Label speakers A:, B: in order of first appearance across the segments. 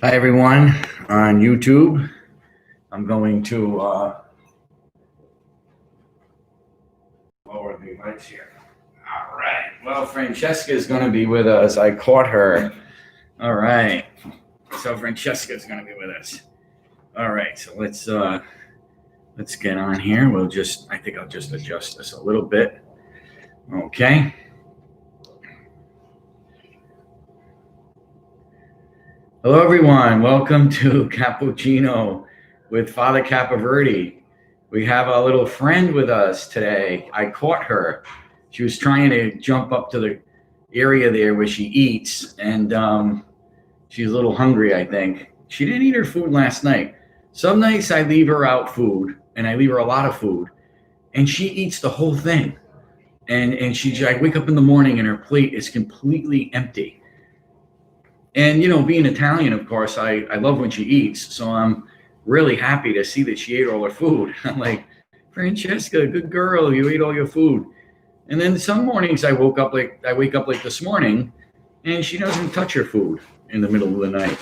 A: Hi everyone on YouTube. I'm going to lower the lights here. All right. Well, Francesca is going to be with us. I caught her. All right. So Francesca is going to be with us. All right. So let's get on here. I think I'll just adjust this a little bit. Okay. Hello everyone. Welcome to Cappuccino with Father Capoverdi. We have a little friend with us today. I caught her. She was trying to jump up to the area there where she eats, and she's a little hungry, I think. She didn't eat her food last night. Some nights I leave her out food, and I leave her a lot of food, and she eats the whole thing. And I wake up in the morning and her plate is completely empty. And, being Italian, of course, I love when she eats. So I'm really happy to see that she ate all her food. I'm like, Francesca, good girl, you ate all your food. And then some mornings I wake up like this morning, and she doesn't touch her food in the middle of the night.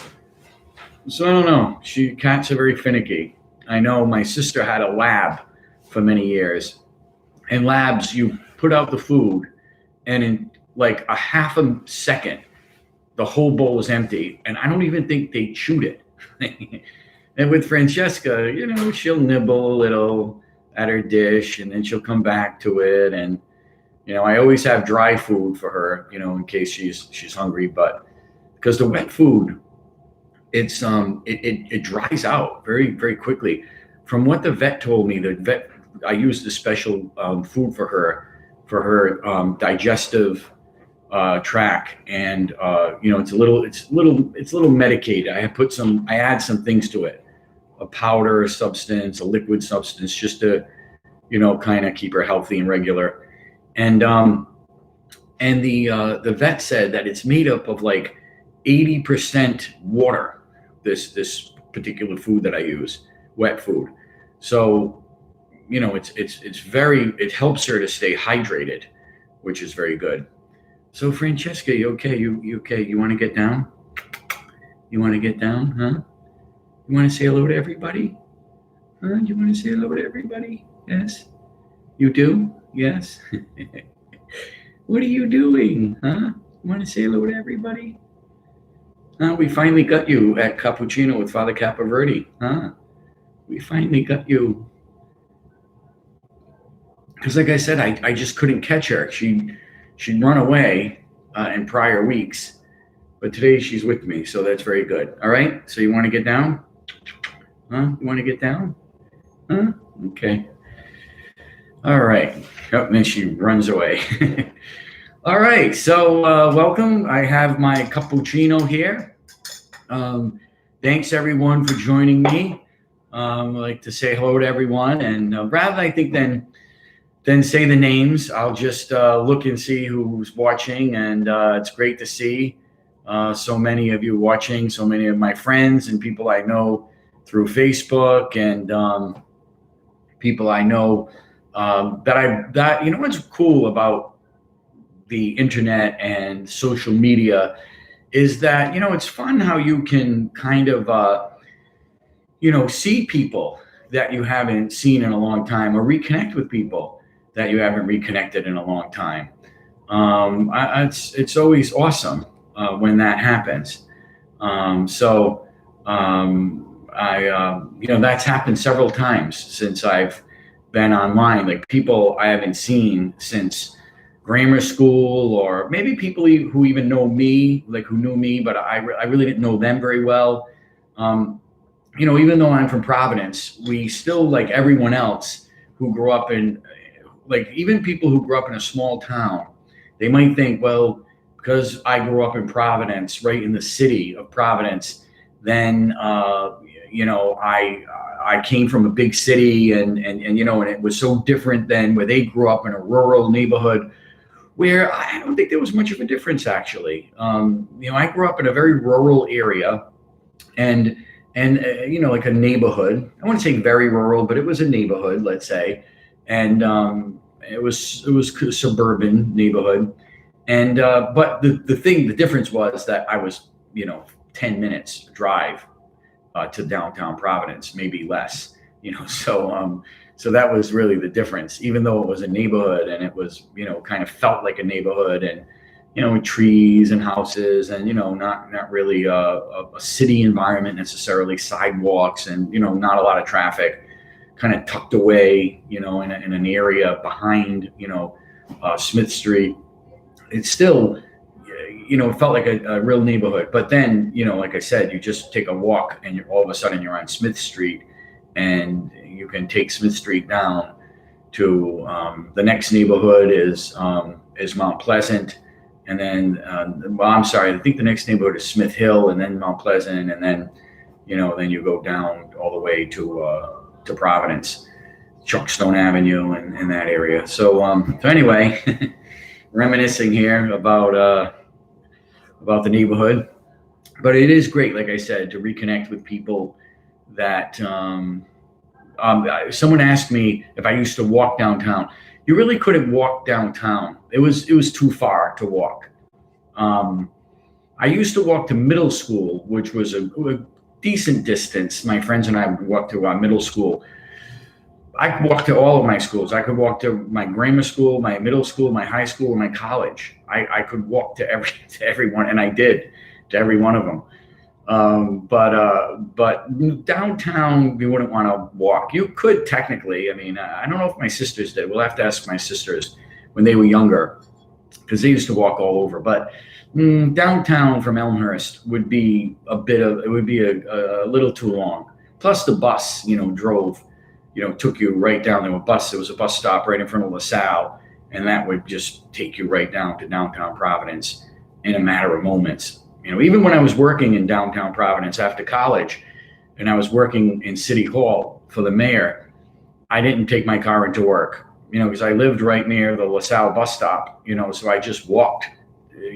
A: So I don't know. Cats are very finicky. I know my sister had a lab for many years. In labs, you put out the food, and in like a half a second, the whole bowl is empty, and I don't even think they chewed it. And with Francesca, she'll nibble a little at her dish, and then she'll come back to it. And I always have dry food for her, in case she's hungry. But because the wet food, it dries out very very quickly. From what the vet told me, I used a special food for her digestive track, and it's a little medicated. I add some things to it, a powder substance, a liquid substance, just to kind of keep her healthy and regular. And the vet said that it's made up of like 80% water. This particular food that I use, wet food. So it helps her to stay hydrated, which is very good. So Francesca, you okay? You okay? You want to get down? You want to get down, huh? You want to say hello to everybody? Huh? You want to say hello to everybody? Yes? You do? Yes? What are you doing, huh? You want to say hello to everybody? We finally got you at Cappuccino with Father Capoverdi, huh? We finally got you. Because like I said, I just couldn't catch her. She'd run away in prior weeks, but today she's with me, so that's very good. All right, so you want to get down? Huh? You want to get down? Huh? Okay. All right. Oh, and then she runs away. All right, so welcome. I have my cappuccino here. Thanks everyone for joining me. I'd like to say hello to everyone, and rather I think then say the names. I'll just look and see who's watching, and it's great to see so many of you watching, so many of my friends and people I know through Facebook, and people I know that what's cool about the internet and social media is that it's fun how you can kind of see people that you haven't seen in a long time, or reconnect with people that you haven't reconnected in a long time. It's always awesome when that happens. That's happened several times since I've been online. Like people I haven't seen since grammar school, or maybe people who even know me, like who knew me, but I really didn't know them very well. Even though I'm from Providence, we still, like everyone else who grew up in, like even people who grew up in a small town, they might think, well, because I grew up in Providence, right in the city of Providence, then I came from a big city, and it was so different than where they grew up in a rural neighborhood, where I don't think there was much of a difference actually. I grew up in a very rural area, and like a neighborhood. I wouldn't say very rural, but it was a neighborhood, let's say, and it was a suburban neighborhood. And but the difference was that I was 10 minutes drive to downtown Providence, maybe less, so that was really the difference, even though it was a neighborhood and it was, kind of felt like a neighborhood, and, trees and houses, and, not really a city environment necessarily, sidewalks, and, not a lot of traffic, kind of tucked away, in an area behind, Smith Street. It's still, it felt like a real neighborhood. But then, like I said, you just take a walk and all of a sudden you're on Smith Street, and you can take Smith Street down to the next neighborhood is Mount Pleasant. And then, I'm sorry, I think the next neighborhood is Smith Hill, and then Mount Pleasant. And then, then you go down all the way to Providence, Chuckstone Avenue, and that area. So anyway, reminiscing here about the neighborhood, but it is great, like I said, to reconnect with people that. Someone asked me if I used to walk downtown. You really couldn't walk downtown. It was too far to walk. I used to walk to middle school, which was a decent distance. My friends and I would walk to our middle school. I could walk to all of my schools. I could walk to my grammar school, my middle school, my high school, and my college. I could walk to everyone, and I did, to every one of them. But downtown, you wouldn't want to walk. You could technically. I mean, I don't know if my sisters did. We'll have to ask my sisters when they were younger, because they used to walk all over. But downtown from Elmhurst would be a little too long. Plus the bus, drove, took you right down. There was a bus stop right in front of LaSalle, and that would just take you right down to downtown Providence in a matter of moments. Even when I was working in downtown Providence after college, and I was working in City Hall for the mayor, I didn't take my car into work, because I lived right near the LaSalle bus stop, so I just walked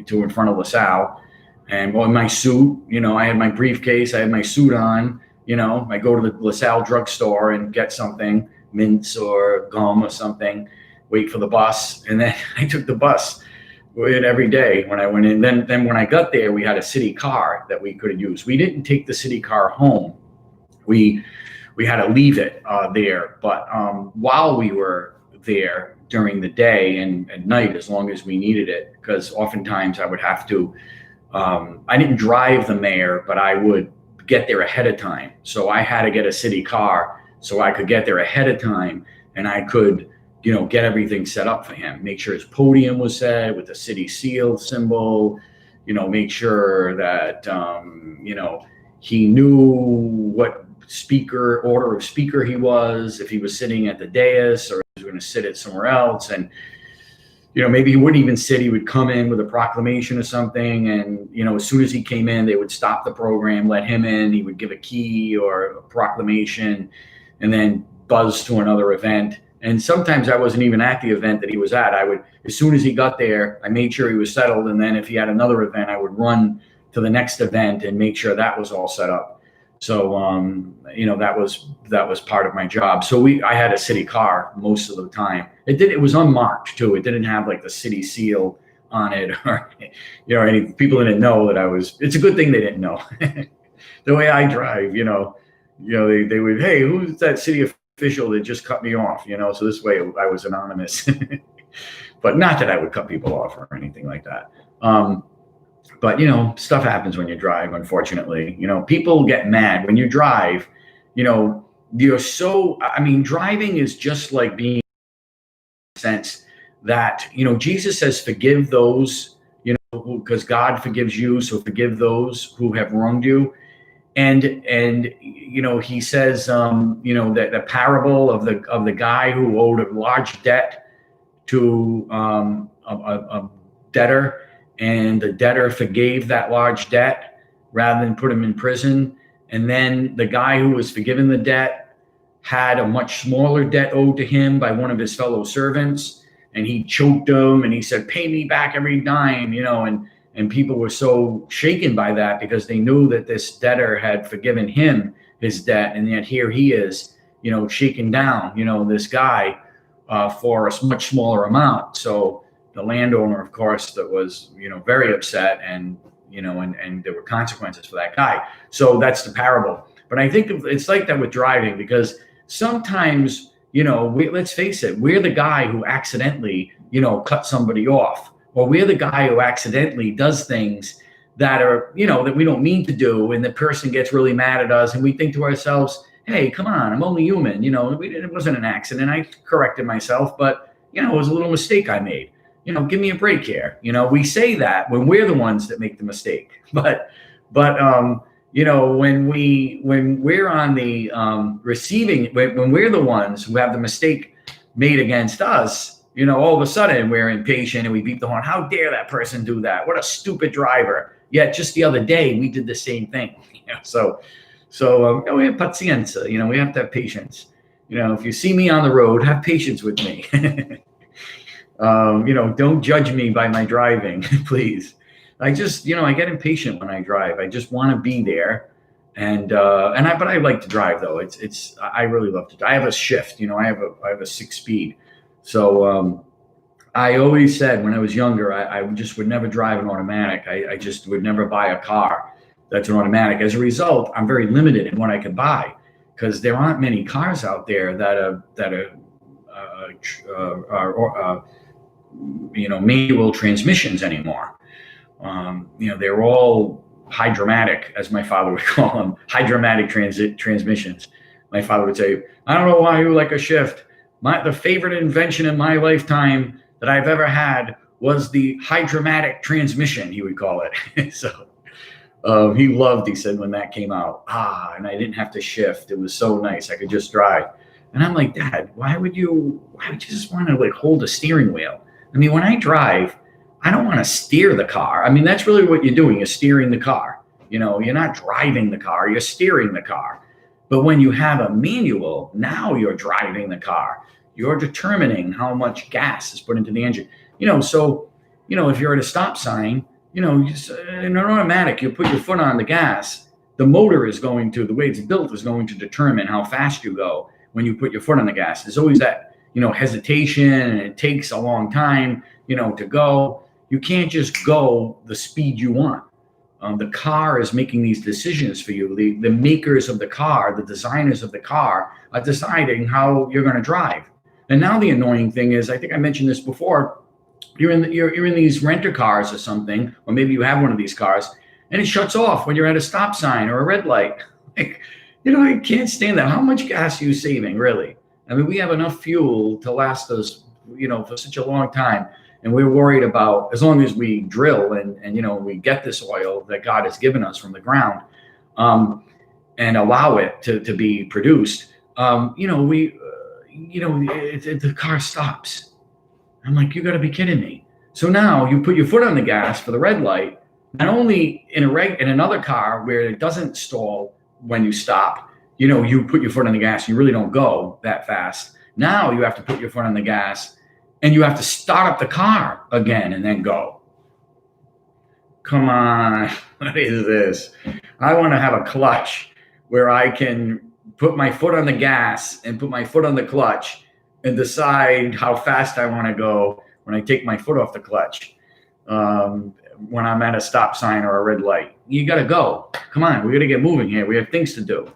A: to in front of LaSalle, and in my suit, I had my briefcase, I had my suit on, I go to the LaSalle drugstore and get something, mints or gum or something, wait for the bus, and then I took the bus every day when I went in. Then when I got there, we had a city car that we could use. We didn't take the city car home. We had to leave it there. But while we were there during the day and at night, as long as we needed it, because oftentimes I would have to, I didn't drive the mayor, but I would get there ahead of time. So I had to get a city car so I could get there ahead of time, and I could get everything set up for him, make sure his podium was set with the city seal symbol, make sure that, he knew what order of speaker he was, if he was sitting at the dais or he was going to sit it somewhere else. And, maybe he wouldn't even sit, he would come in with a proclamation or something. And, as soon as he came in, they would stop the program, let him in, he would give a key or a proclamation, and then buzz to another event. And sometimes I wasn't even at the event that he was at. I would, as soon as he got there, I made sure he was settled. And then if he had another event, I would run to the next event and make sure that was all set up. So, that was part of my job. So I had a city car most of the time. It was unmarked too. It didn't have like the city seal on it, or, any people didn't know that it's a good thing they didn't know. The way I drive, they would, hey, who's that city official that just cut me off, so this way I was anonymous. But not that I would cut people off or anything like that. But stuff happens when you drive, unfortunately. People get mad when you drive. Driving is just like being, in a sense that, Jesus says, forgive those, because God forgives you, so forgive those who have wronged you. And he says, that the parable of the guy who owed a large debt to a debtor, and the debtor forgave that large debt rather than put him in prison. And then the guy who was forgiven the debt had a much smaller debt owed to him by one of his fellow servants, and he choked him and he said, pay me back every dime, and people were so shaken by that because they knew that this debtor had forgiven him his debt. And yet here he is, shaken down, this guy for a much smaller amount. So the landowner, of course, that was, very upset and and there were consequences for that guy. So that's the parable. But I think it's like that with driving, because sometimes, let's face it, we're the guy who accidentally, cut somebody off, or we're the guy who accidentally does things that are, that we don't mean to do. And the person gets really mad at us, and we think to ourselves, hey, come on, I'm only human. It wasn't an accident. I corrected myself, but, it was a little mistake I made. Give me a break here. We say that when we're the ones that make the mistake. But when we're on the receiving, when we're the ones who have the mistake made against us, all of a sudden we're impatient and we beat the horn. How dare that person do that? What a stupid driver. Yet just the other day we did the same thing. So we have pacienza. We have to have patience. If you see me on the road, have patience with me. Don't judge me by my driving, please. I just, I get impatient when I drive. I just want to be there. But I like to drive though. I really love to drive. I have a shift, I have a 6-speed. So, I always said when I was younger, I just would never drive an automatic. I just would never buy a car that's an automatic. As a result, I'm very limited in what I can buy, because there aren't many cars out there that are manual transmissions anymore. They're all hydromatic, as my father would call them, hydromatic transmissions. My father would say, I don't know why you like a shift. The favorite invention in my lifetime that I've ever had was the hydromatic transmission, he would call it. So he said, when that came out, and I didn't have to shift. It was so nice. I could just drive. And I'm like, Dad, why would you just want to hold a steering wheel? I mean, when I drive, I don't want to steer the car. I mean, that's really what you're doing. You're steering the car. You're not driving the car, you're steering the car. But when you have a manual, now you're driving the car. You're determining how much gas is put into the engine. So, if you're at a stop sign, in an automatic, you put your foot on the gas. The motor is going to, the way it's built is going to determine how fast you go when you put your foot on the gas. There's always that, hesitation, and it takes a long time, to go. You can't just go the speed you want. The car is making these decisions for you. The makers of the car, the designers of the car, are deciding how you're going to drive. And now the annoying thing is, I think I mentioned this before, you're in these renter cars or something, or maybe you have one of these cars, and it shuts off when you're at a stop sign or a red light. I can't stand that. How much gas are you saving, really? I mean, we have enough fuel to last us, for such a long time. And we're worried about, as long as we drill and we get this oil that God has given us from the ground, and allow it to be produced, the car stops. I'm like, you got to be kidding me. So now you put your foot on the gas for the red light, not only in another car where it doesn't stall when you stop, you put your foot on the gas, you really don't go that fast. Now you have to put your foot on the gas and you have to start up the car again and then go. Come on, what is this? I want to have a clutch where I can put my foot on the gas and put my foot on the clutch and decide how fast I want to go when I take my foot off the clutch. When I'm at a stop sign or a red light, you got to go. Come on, we got to get moving here. We have things to do.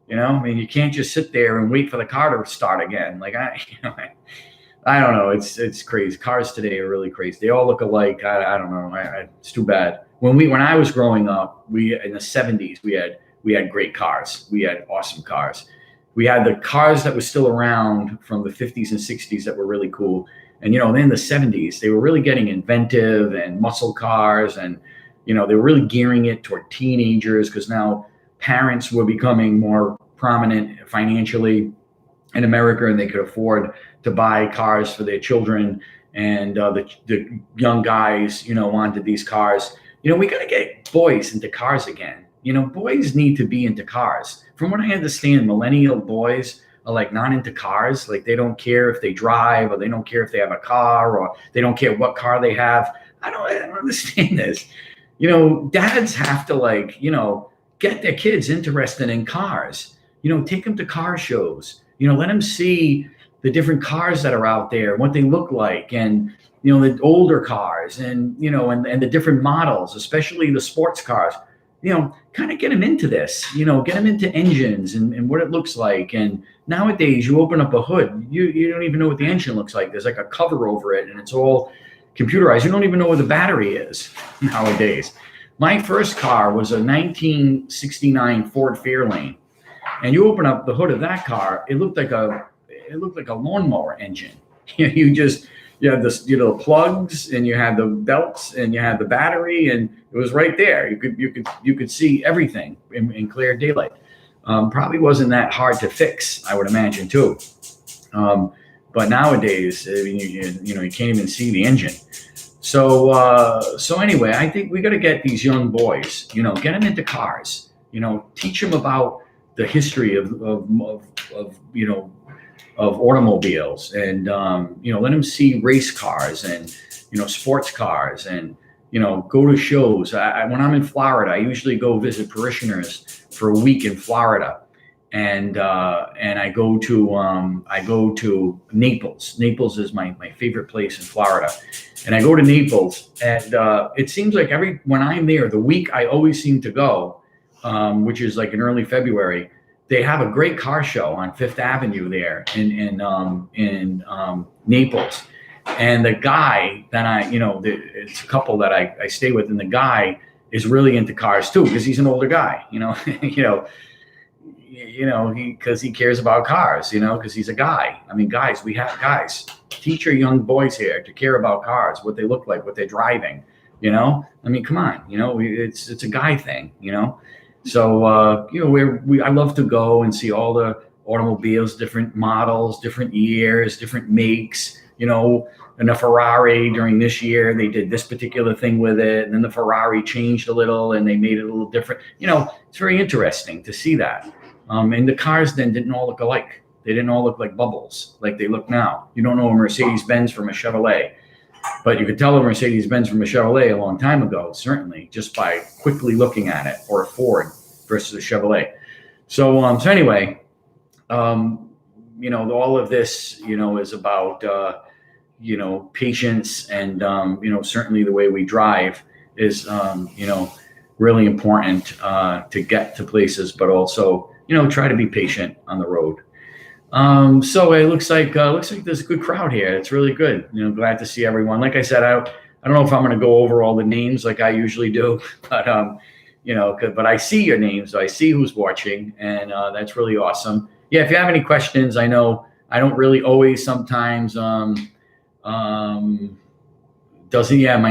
A: You can't just sit there and wait for the car to start again. Like I don't know. It's crazy. Cars today are really crazy. They all look alike. I don't know. It's too bad. When I was growing up, in the 70s, we had great cars. We had awesome cars. We had the cars that were still around from the 50s and 60s that were really cool. And, then in the 70s, they were really getting inventive and muscle cars. And, they were really gearing it toward teenagers, because now parents were becoming more prominent financially in America, and they could afford to buy cars for their children. And the young guys, wanted these cars. We got to get boys into cars again. Boys need to be into cars. From what I understand, millennial boys are like not into cars. Like they don't care if they drive, or they don't care if they have a car, or they don't care what car they have. I don't understand this. Dads have to get their kids interested in cars. Take them to car shows. Let them see, the different cars that are out there, what they look like, and the older cars, and and the different models, especially the sports cars. Kind of get them into this. Get them into engines and what it looks like. And nowadays, you open up a hood, you don't even know what the engine looks like. There's like a cover over it, and it's all computerized. You don't even know where the battery is nowadays. My first car was a 1969 Ford Fairlane, and you open up the hood of that car, it looked like a lawnmower engine. You had this, plugs, and you had the belts, and you had the battery, and it was right there. You could see everything in clear daylight. Probably wasn't that hard to fix, I would imagine too. But nowadays, I mean, you can't even see the engine. So anyway, I think we got to get these young boys, get them into cars, teach them about the history of automobiles, and let them see race cars and sports cars, and go to shows. When I'm in Florida, I usually go visit parishioners for a week in Florida, and I go to Naples. Naples is my favorite place in Florida, and I go to Naples, and it seems like when I'm there, the week I always seem to go, which is like in early February. They have a great car show on Fifth Avenue there in Naples, and the guy that it's a couple that I stay with, and the guy is really into cars too, because he's an older guy, because he cares about cars, because he's a guy. I mean, guys, teach your young boys here to care about cars, what they look like, what they're driving. I mean, come on, it's a guy thing, So, I love to go and see all the automobiles, different models, different years, different makes, and a Ferrari during this year, they did this particular thing with it. And then the Ferrari changed a little and they made it a little different. It's very interesting to see that. And the cars then didn't all look alike. They didn't all look like bubbles like they look now. You don't know a Mercedes-Benz from a Chevrolet. But you could tell a Mercedes-Benz from a Chevrolet a long time ago, certainly, just by quickly looking at it, or a Ford versus a Chevrolet. So anyway, all of this, is about, patience, and, certainly the way we drive is, really important to get to places, but also, try to be patient on the road. So it looks like there's a good crowd here. It's really good. Glad to see everyone. Like I said, I don't know if I'm going to go over all the names like I usually do, but but I see your names, so I see who's watching, and that's really awesome. Yeah, if you have any questions, I know I don't really always. Sometimes my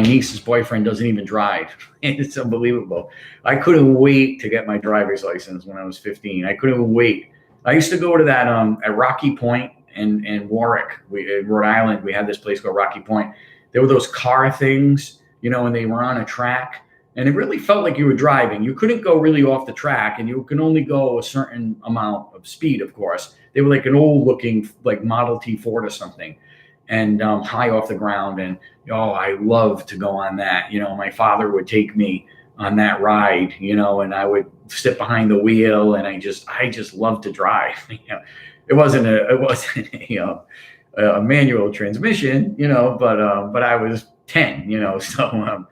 A: niece's boyfriend doesn't even drive. It's unbelievable. I couldn't wait to get my driver's license when I was 15. I couldn't wait. I used to go to that at Rocky Point in Warwick, in Rhode Island. We had this place called Rocky Point. There were those car things, and they were on a track, and it really felt like you were driving. You couldn't go really off the track, and you can only go a certain amount of speed, of course. They were like an old looking, like Model T Ford or something, and high off the ground. And I loved to go on that. My father would take me on that ride, and I would sit behind the wheel, and I just loved to drive. It wasn't a manual transmission, but I was 10, so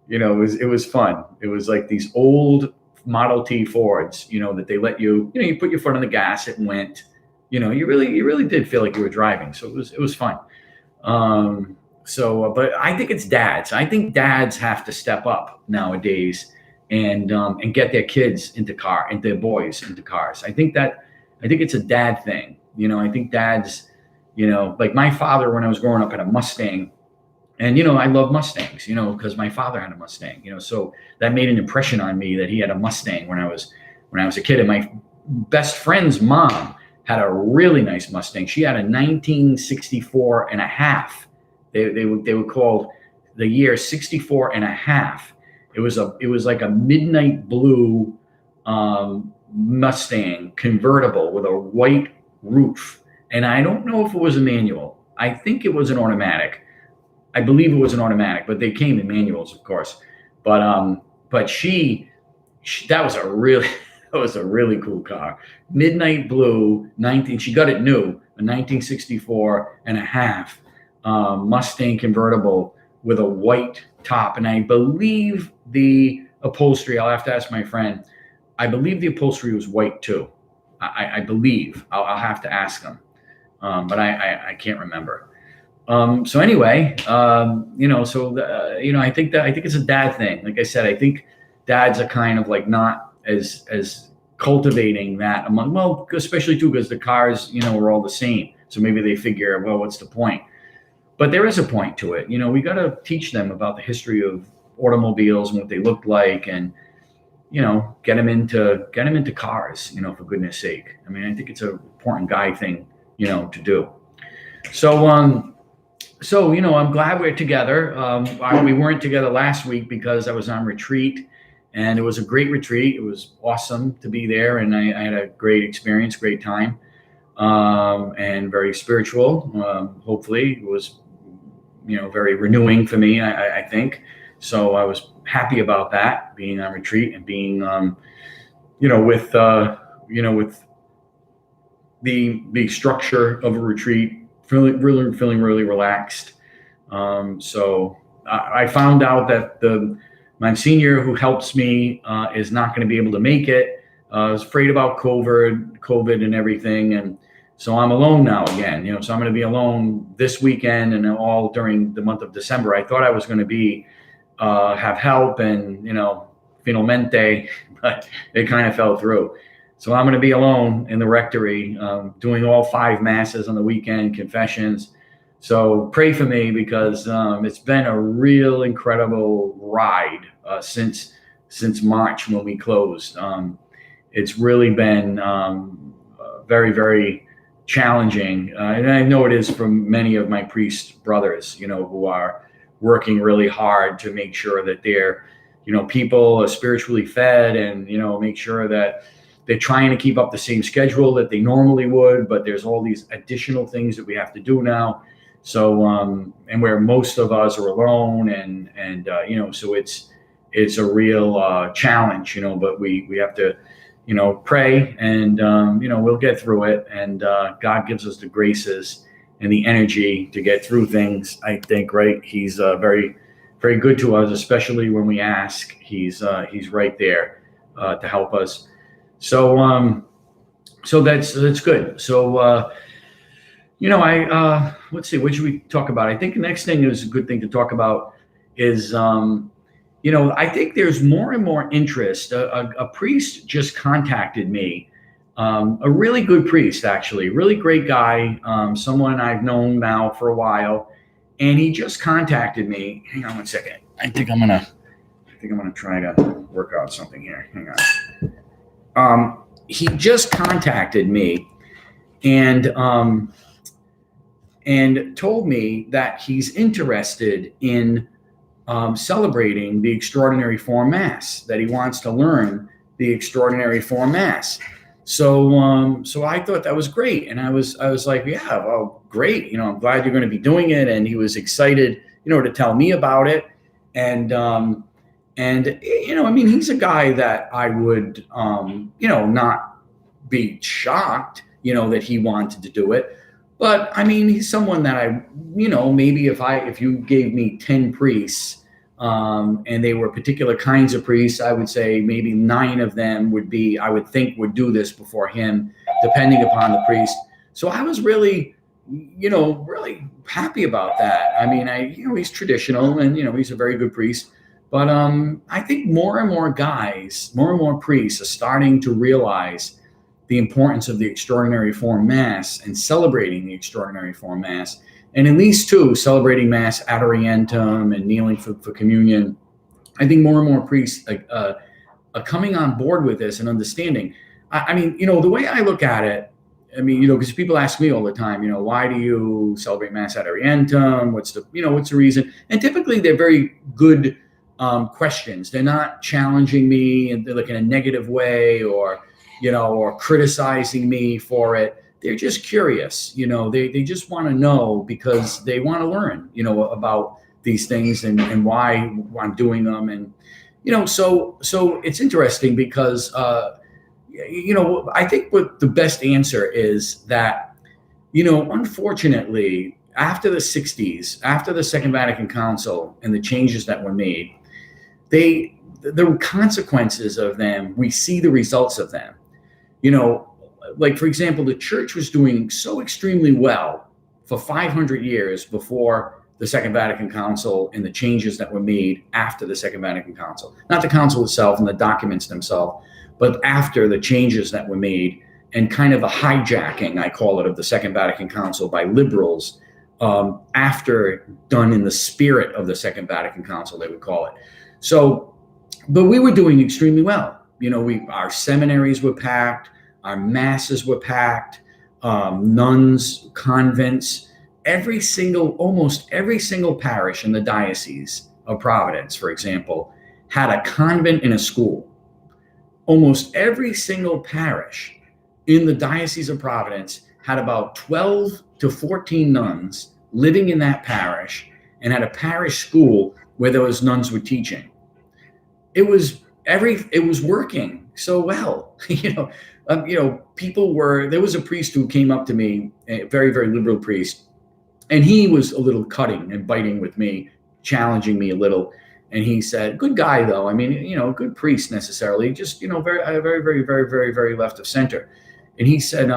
A: it was fun. It was like these old Model T Fords, that they let you, you put your foot on the gas, it went, you really did feel like you were driving. So it was fun. But I think it's dads. I think dads have to step up nowadays and get their kids into their boys into cars. I think it's a dad thing. I think dads, like my father, when I was growing up, had a Mustang, and, I love Mustangs, because my father had a Mustang, so that made an impression on me that he had a Mustang when I was a kid. And my best friend's mom had a really nice Mustang. She had a 1964 and a half. They were called the year 64 and a half. It was like a midnight blue Mustang convertible with a white roof. And I don't know if it was a manual. I think it was an automatic. I believe it was an automatic, but they came in manuals, of course. But she that was a really That was a really cool car. Midnight blue, 19. She got it new, a 1964 and a half Mustang convertible with a white top. And I believe the upholstery, I'll have to ask my friend, I believe the upholstery was white too. I believe. I'll have to ask him. But I can't remember. So anyway, I think it's a dad thing. Like I said, I think dads are kind of like not as cultivating that among, well, especially too, because the cars, are all the same. So maybe they figure, well, what's the point? But there is a point to it. We got to teach them about the history of automobiles and what they look like, and get them into cars. For goodness sake. I mean, I think it's an important guy thing, to do. So, I'm glad we're together. We weren't together last week because I was on retreat, and it was a great retreat. It was awesome to be there, and I had a great experience, great time, and very spiritual. Hopefully, it was, very renewing for me, I think. So I was happy about that, being on retreat and being, with the structure of a retreat, feeling really relaxed. So I found out that the Monsignor who helps me is not going to be able to make it. I was afraid about COVID and everything, and so I'm alone now again. So I'm going to be alone this weekend and all during the month of December. I thought I was going to be have help and finalmente, but it kind of fell through. So I'm going to be alone in the rectory, doing all 5 masses on the weekend, confessions. So pray for me, because it's been a real incredible ride since March when we closed. It's really been very, very challenging, and I know it is for many of my priest brothers, who are working really hard to make sure that their, people are spiritually fed, and make sure that they're trying to keep up the same schedule that they normally would, but there's all these additional things that we have to do now. So, and where most of us are alone, and so it's a real challenge, but we have to, pray, and we'll get through it, and God gives us the graces and the energy to get through things. I think, right? He's very, very good to us, especially when we ask. He's right there to help us. So that's good. So let's see, what should we talk about? I think the next thing is a good thing to talk about is I think there's more and more interest. A priest just contacted me, a really good priest, actually, really great guy, someone I've known now for a while, and he just contacted me. Hang on one second. I think I'm gonna try to work out something here. Hang on. He just contacted me, and told me that he's interested in celebrating the Extraordinary Form Mass, that he wants to learn the Extraordinary Form Mass. So I thought that was great, and I was like, yeah, well, great. I'm glad you're going to be doing it. And he was excited, to tell me about it. And he's a guy that I would, not be shocked, that he wanted to do it. But I mean, he's someone that I, maybe if you gave me 10 priests, and they were particular kinds of priests, I would say maybe 9 of them would do this before him, depending upon the priest. So I was really, really happy about that. I mean, he's traditional, and, he's a very good priest. But I think more and more priests are starting to realize the importance of the Extraordinary Form Mass and celebrating the Extraordinary Form Mass, and at least 2, celebrating Mass ad orientem and kneeling for communion. I think more and more priests are coming on board with this and understanding. I mean, the way I look at it, I mean, because people ask me all the time, why do you celebrate Mass ad orientem? What's the reason? And typically they're very good questions. They're not challenging me in like in a negative way, or criticizing me for it. They're just curious, they just want to know, because they want to learn, about these things and why I'm doing them. And, so it's interesting because, I think what the best answer is that, unfortunately, after the 60s, after the Second Vatican Council and the changes that were made, the consequences of them, we see the results of them. Like, for example, the church was doing so extremely well for 500 years before the Second Vatican Council and the changes that were made after the Second Vatican Council. Not the council itself and the documents themselves, but after the changes that were made and kind of a hijacking, I call it, of the Second Vatican Council by liberals, after done in the spirit of the Second Vatican Council, they would call it. So, but we were doing extremely well. Our seminaries were packed, our masses were packed, nuns, convents, almost every single parish in the Diocese of Providence, for example, had a convent and a school. Almost every single parish in the Diocese of Providence had about 12 to 14 nuns living in that parish and had a parish school where those nuns were teaching. It was working so well. There was a priest who came up to me, a very, very liberal priest, and he was a little cutting and biting with me, challenging me a little. And he said, good guy, though. I mean, good priest necessarily, just, very, very, very, very, very, very left of center. And he said,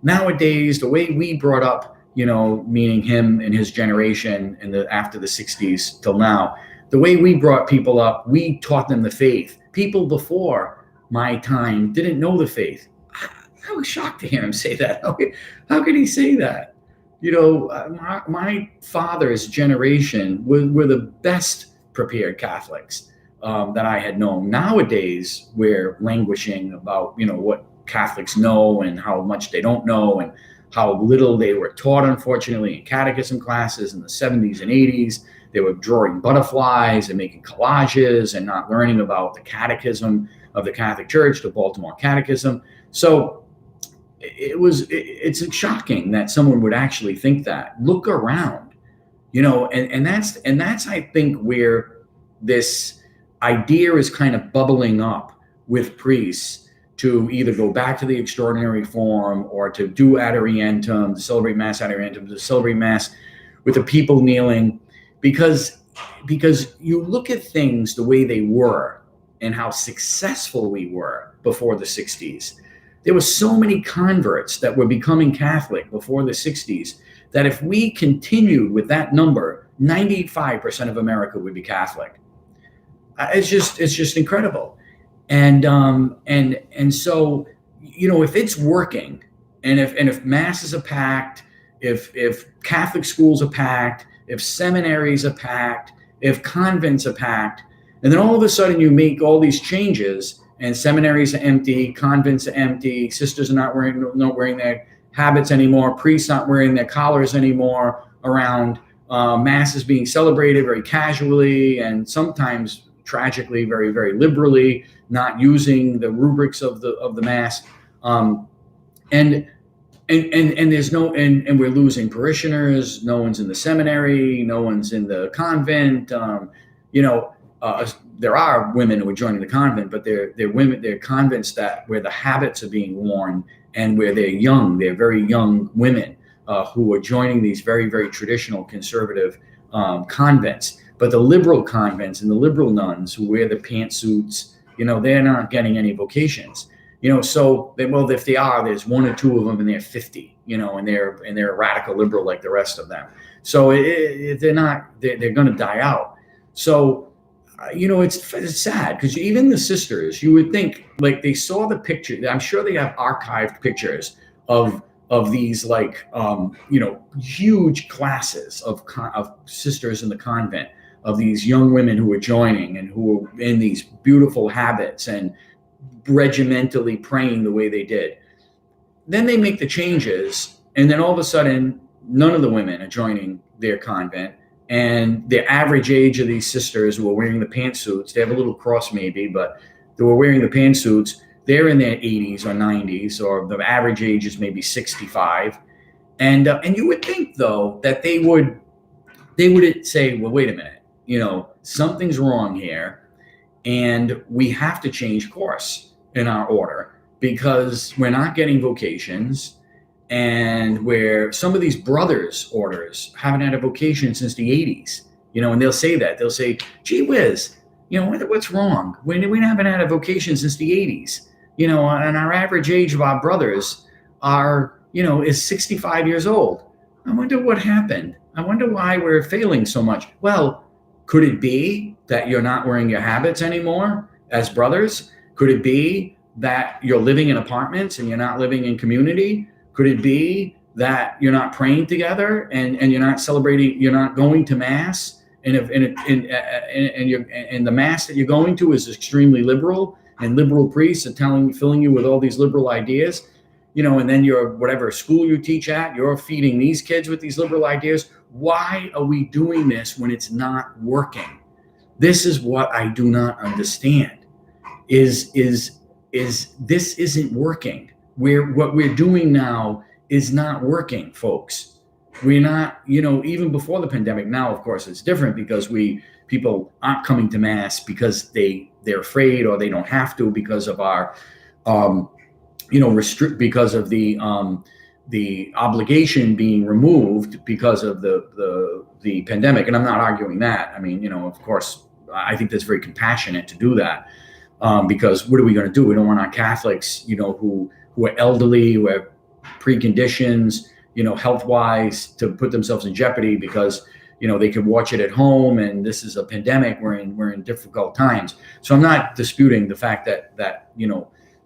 A: nowadays, the way we brought up, meaning him and his generation and after the 60s till now, the way we brought people up, we taught them the faith. People before my time didn't know the faith. I was shocked to hear him say that. How could he say that? My father's generation were the best prepared Catholics that I had known. Nowadays, we're languishing about, what Catholics know and how much they don't know and how little they were taught, unfortunately, in catechism classes in the 70s and 80s. They were drawing butterflies and making collages and not learning about the catechism of the Catholic Church, the Baltimore Catechism. So it's shocking that someone would actually think that. Look around, and that's I think where this idea is kind of bubbling up with priests to either go back to the extraordinary form or to do ad orientem, to celebrate Mass ad orientem, to celebrate Mass with the people kneeling, because you look at things the way they were and how successful we were before the 60s. There were so many converts that were becoming Catholic before the 60s that if we continued with that number, 95% of America would be Catholic. It's just incredible. And so, if it's working, and if masses are packed, if Catholic schools are packed, if seminaries are packed, if convents are packed, and then all of a sudden you make all these changes and seminaries are empty, convents are empty, sisters are not wearing their habits anymore, priests not wearing their collars anymore around, Mass is being celebrated very casually and sometimes tragically very, very liberally, not using the rubrics of the Mass, and there's and we're losing parishioners. No one's in the seminary, no one's in the convent. There are women who are joining the convent, but they're convents where the habits are being worn and where they're very young women who are joining these very, very traditional conservative convents. But the liberal convents and the liberal nuns who wear the pantsuits, they're not getting any vocations. So if they are, there's one or two of them and they're 50, and they're a radical liberal like the rest of them. So they're going to die out. So, it's sad because even the sisters, you would think like they saw the picture. I'm sure they have archived pictures of these huge classes of sisters in the convent, of these young women who were joining and who were in these beautiful habits and regimentally praying the way they did. Then they make the changes, and then all of a sudden, none of the women are joining their convent. And the average age of these sisters who are wearing the pantsuits, they have a little cross maybe, but they were wearing the pantsuits, they're in their 80s or 90s, or the average age is maybe 65. And you would think, though, that they would say, well, wait a minute, something's wrong here, and we have to change course. in our order because we're not getting vocations, and where some of these brothers orders haven't had a vocation since the 80s, and they'll say that. They'll say, gee whiz, what's wrong? We haven't had a vocation since the 80s, and our average age of our brothers is 65 years old. I wonder what happened. I wonder why we're failing so much. Well, could it be that you're not wearing your habits anymore as brothers? Could it be that you're living in apartments and you're not living in community? Could it be that you're not praying together and you're not celebrating, you're not going to mass, and the mass that you're going to is extremely liberal, and liberal priests are filling you with all these liberal ideas, and then your whatever school you teach at, you're feeding these kids with these liberal ideas. Why are we doing this when it's not working? This is what I do not understand. Is this isn't working? What we're doing now is not working, folks. We're not, even before the pandemic. Now, of course, it's different because people aren't coming to mass because they're afraid, or they don't have to because of our, because of the obligation being removed because of the pandemic. And I'm not arguing that. I mean, of course, I think that's very compassionate to do that, because what are we going to do? We don't want our Catholics, who are elderly, who have preconditions, health-wise, to put themselves in jeopardy because, they could watch it at home, and this is a pandemic. We're in difficult times. So I'm not disputing the fact that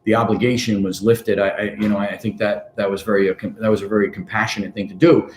A: the obligation was lifted. I think that was a very compassionate thing to do.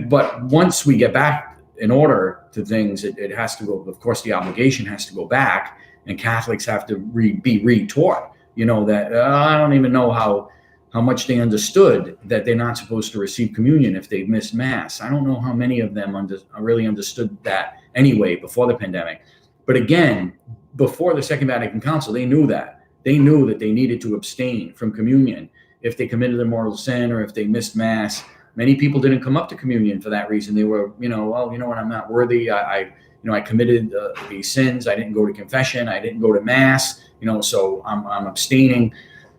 A: But once we get back in order to things, it has to go. Of course, the obligation has to go back, and Catholics have to be retaught. That I don't even know how much they understood that they're not supposed to receive communion if they missed mass. I don't know how many of them really understood that anyway before the pandemic. But again, before the Second Vatican Council, they knew that. They knew that they needed to abstain from communion if they committed a mortal sin or if they missed mass. Many people didn't come up to communion for that reason. They were, what, I'm not worthy. I committed these sins. I didn't go to confession. I didn't go to mass, so I'm abstaining.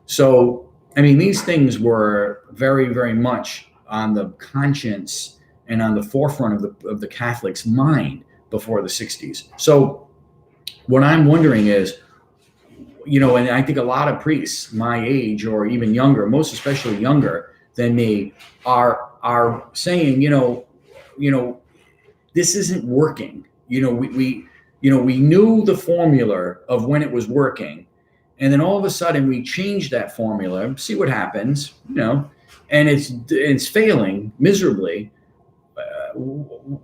A: So, these things were very, very much on the conscience and on the forefront of the Catholic's mind before the 60s. So what I'm wondering is, and I think a lot of priests my age or even younger, most especially younger than me, are saying, this isn't working. We knew the formula of when it was working, and then all of a sudden we changed that formula. See what happens, and it's failing miserably.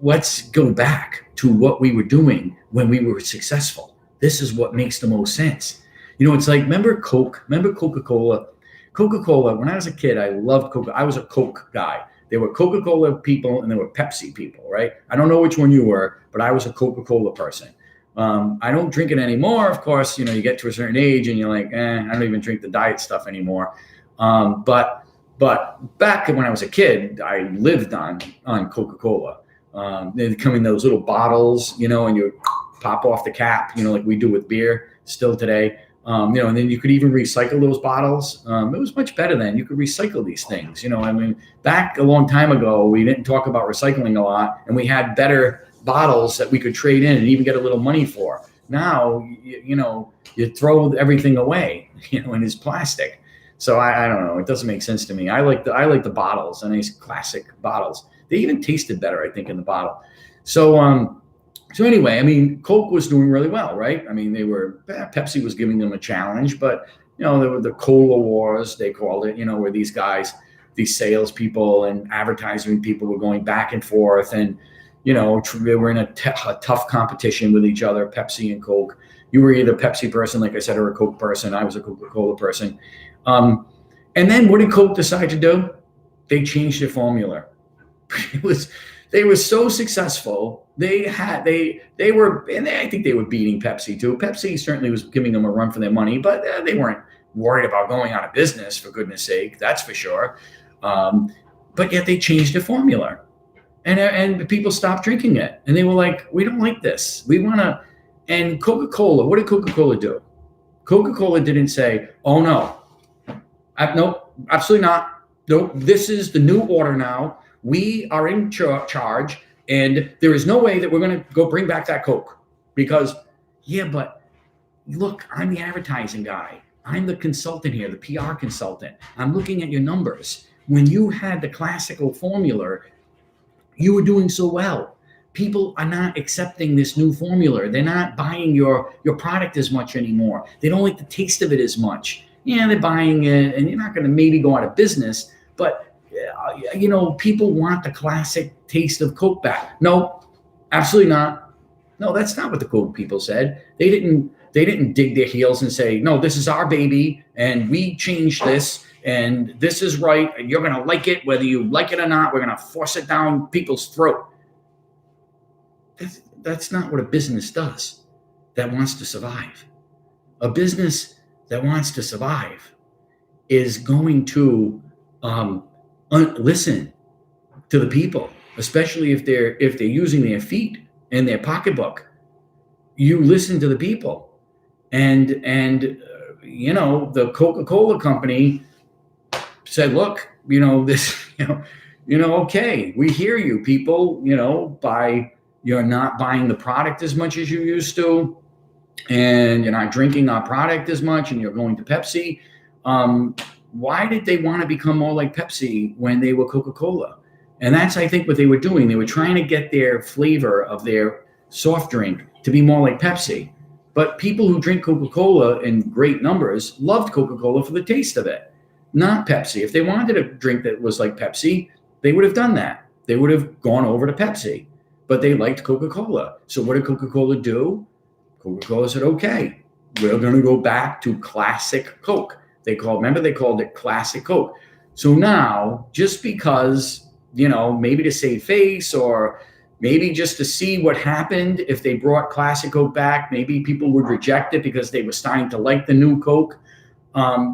A: Let's go back to what we were doing when we were successful. This is what makes the most sense. It's like, remember Coke? Remember Coca-Cola? Coca-Cola, when I was a kid, I loved Coca. I was a Coke guy. There were Coca-Cola people and there were Pepsi people, right? I don't know which one you were, but I was a Coca-Cola person. I don't drink it anymore. Of course, you get to a certain age and you're like, I don't even drink the diet stuff anymore. But back when I was a kid, I lived on Coca-Cola. They come in those little bottles, and you pop off the cap, like we do with beer still today. And then you could even recycle those bottles. It was much better then. You could recycle these things. Back a long time ago, we didn't talk about recycling a lot, and we had better bottles that we could trade in and even get a little money for. Now, you throw everything away, and it's plastic. So I don't know. It doesn't make sense to me. I like the bottles, and these classic bottles. They even tasted better, I think, in the bottle. So anyway, Coke was doing really well, right? Pepsi was giving them a challenge, but there were the cola wars, they called it, where these guys, these salespeople and advertising people were going back and forth, and they were in a tough competition with each other, Pepsi and Coke. You were either a Pepsi person, like I said, or a Coke person. I was a Coca-Cola person. And then what did Coke decide to do? They changed their formula. They were so successful. I think they were beating Pepsi too. Pepsi certainly was giving them a run for their money, but they weren't worried about going out of business, for goodness sake. That's for sure. But yet they changed the formula, and people stopped drinking it, and they were like, "We don't like this. We want to." And Coca-Cola, what did Coca-Cola do? Coca-Cola didn't say, oh no, no, absolutely not. No, this is the new order now. We are in charge, and there is no way that we're going to go bring back that Coke. Because, yeah, but look, I'm the advertising guy. I'm the consultant here, the PR consultant. I'm looking at your numbers. When you had the classical formula, you were doing so well. People are not accepting this new formula. They're not buying your product as much anymore. They don't like the taste of it as much. Yeah, they're buying it, and you're not going to maybe go out of business, but people want the classic taste of Coke back. No, absolutely not. No, that's not what the Coke people said. They didn't dig their heels and say, no, this is our baby, and we changed this, and this is right, and you're going to like it, whether you like it or not. We're going to force it down people's throat. That's not what a business does that wants to survive. A business that wants to survive is going to listen to the people, especially if they're using their feet and their pocketbook. You listen to the people, and the Coca-Cola company said, look, okay, we hear you, people. You're not buying the product as much as you used to, and you're not drinking our product as much, and you're going to Pepsi. Why did they want to become more like Pepsi when they were Coca-Cola? And that's, I think, what they were doing. They were trying to get their flavor of their soft drink to be more like Pepsi. But people who drink Coca-Cola in great numbers loved Coca-Cola for the taste of it, not Pepsi. If they wanted a drink that was like Pepsi, they would have done that. They would have gone over to Pepsi. But they liked Coca-Cola. So what did Coca-Cola do? Coca-Cola said, okay, we're going to go back to classic Coke. They called it classic Coke. So now, just because, maybe to save face, or maybe just to see what happened if they brought classic Coke back, maybe people would reject it because they were starting to like the new Coke.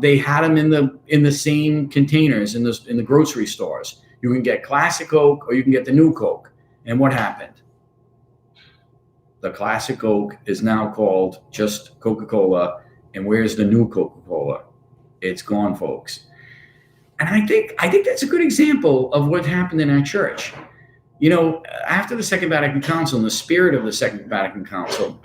A: They had them in the same containers in the grocery stores. You can get classic Coke or you can get the new Coke. And what happened? The classic Coke is now called just Coca-Cola. And where's the new Coca-Cola? It's gone, folks. And I think that's a good example of what happened in our church. After the Second Vatican Council, in the spirit of the Second Vatican Council,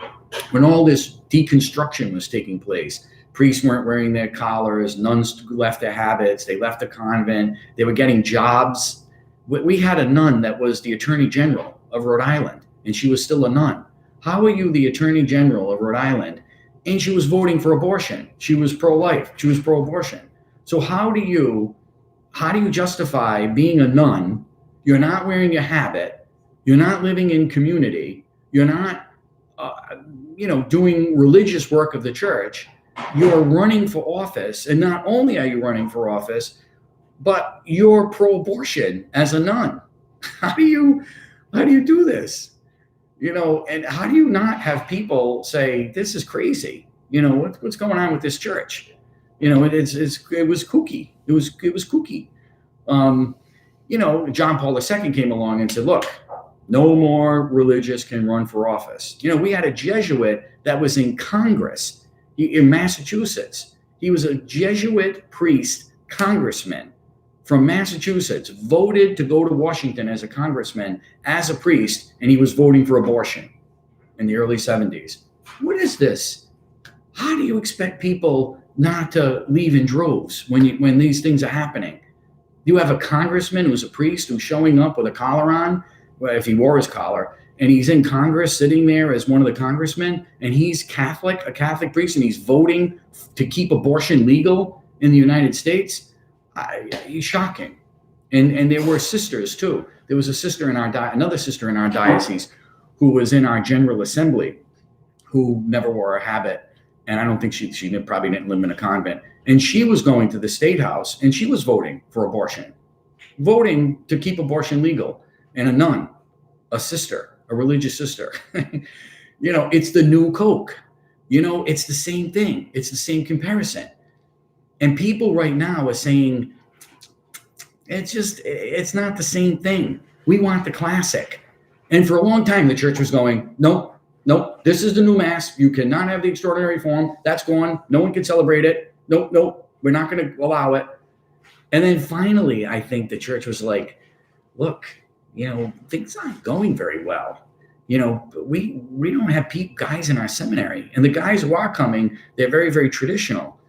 A: when all this deconstruction was taking place, priests weren't wearing their collars, nuns left their habits, they left the convent, they were getting jobs. We had a nun that was the Attorney General of Rhode Island, and she was still a nun. How are you the Attorney General of Rhode Island? And she was voting for abortion. She was pro-life. She was pro-abortion. So how do you justify being a nun? You're not wearing your habit. You're not living in community. You're not, doing religious work of the church. You're running for office. And not only are you running for office, but you're pro-abortion as a nun. How do you do this? And how do you not have people say, this is crazy? What's going on with this church? It was kooky. It was kooky. John Paul II came along and said, look, no more religious can run for office. We had a Jesuit that was in Congress in Massachusetts. He was a Jesuit priest, congressman from Massachusetts, voted to go to Washington as a congressman, as a priest, and he was voting for abortion in the early 70s. What is this? How do you expect people not to leave in droves when these things are happening? You have a congressman who's a priest who's showing up with a collar on, well, if he wore his collar, and he's in Congress sitting there as one of the congressmen, and he's a Catholic priest, and he's voting to keep abortion legal in the United States. He's shocking. And there were sisters too. There was another sister in our diocese who was in our General Assembly who never wore a habit. And I don't think she probably didn't live in a convent. And she was going to the State House and she was voting for abortion, voting to keep abortion legal. And a nun, a sister, a religious sister. It's the new Coke. It's the same thing. It's the same comparison. And people right now are saying, it's not the same thing. We want the classic. And for a long time, the church was going, nope, Nope, this is the new mass. You cannot have the extraordinary form. That's gone. No one can celebrate it. Nope, nope, we're not going to allow it. And then finally, I think the church was like, look, things aren't going very well. We don't have guys in our seminary, and the guys who are coming, they're very, very traditional.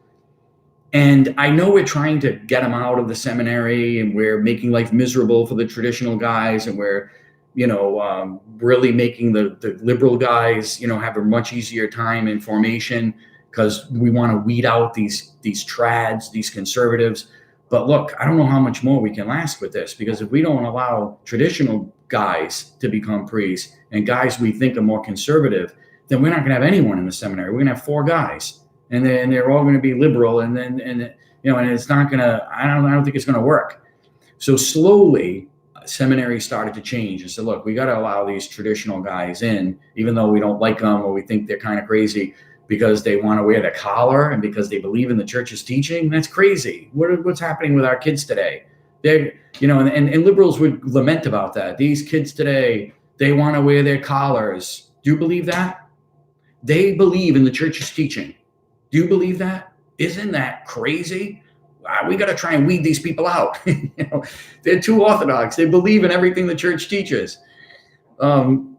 A: And I know we're trying to get them out of the seminary, and we're making life miserable for the traditional guys, and we're, really making the liberal guys, have a much easier time in formation because we want to weed out these trads, these conservatives. But look, I don't know how much more we can last with this, because if we don't allow traditional guys to become priests and guys we think are more conservative, then we're not going to have anyone in the seminary. We're going to have 4 guys, and then they're all going to be liberal, and it's not going to. I don't think it's going to work. So slowly, seminary started to change and said, look, we got to allow these traditional guys in, even though we don't like them or we think they're kind of crazy, because they want to wear the collar and because they believe in the church's teaching. That's crazy. What's happening with our kids today? And liberals would lament about that. These kids today, they want to wear their collars. Do you believe that? They believe in the church's teaching. Do you believe that? Isn't that crazy? We got to try and weed these people out. They're too orthodox. They believe in everything the church teaches. Come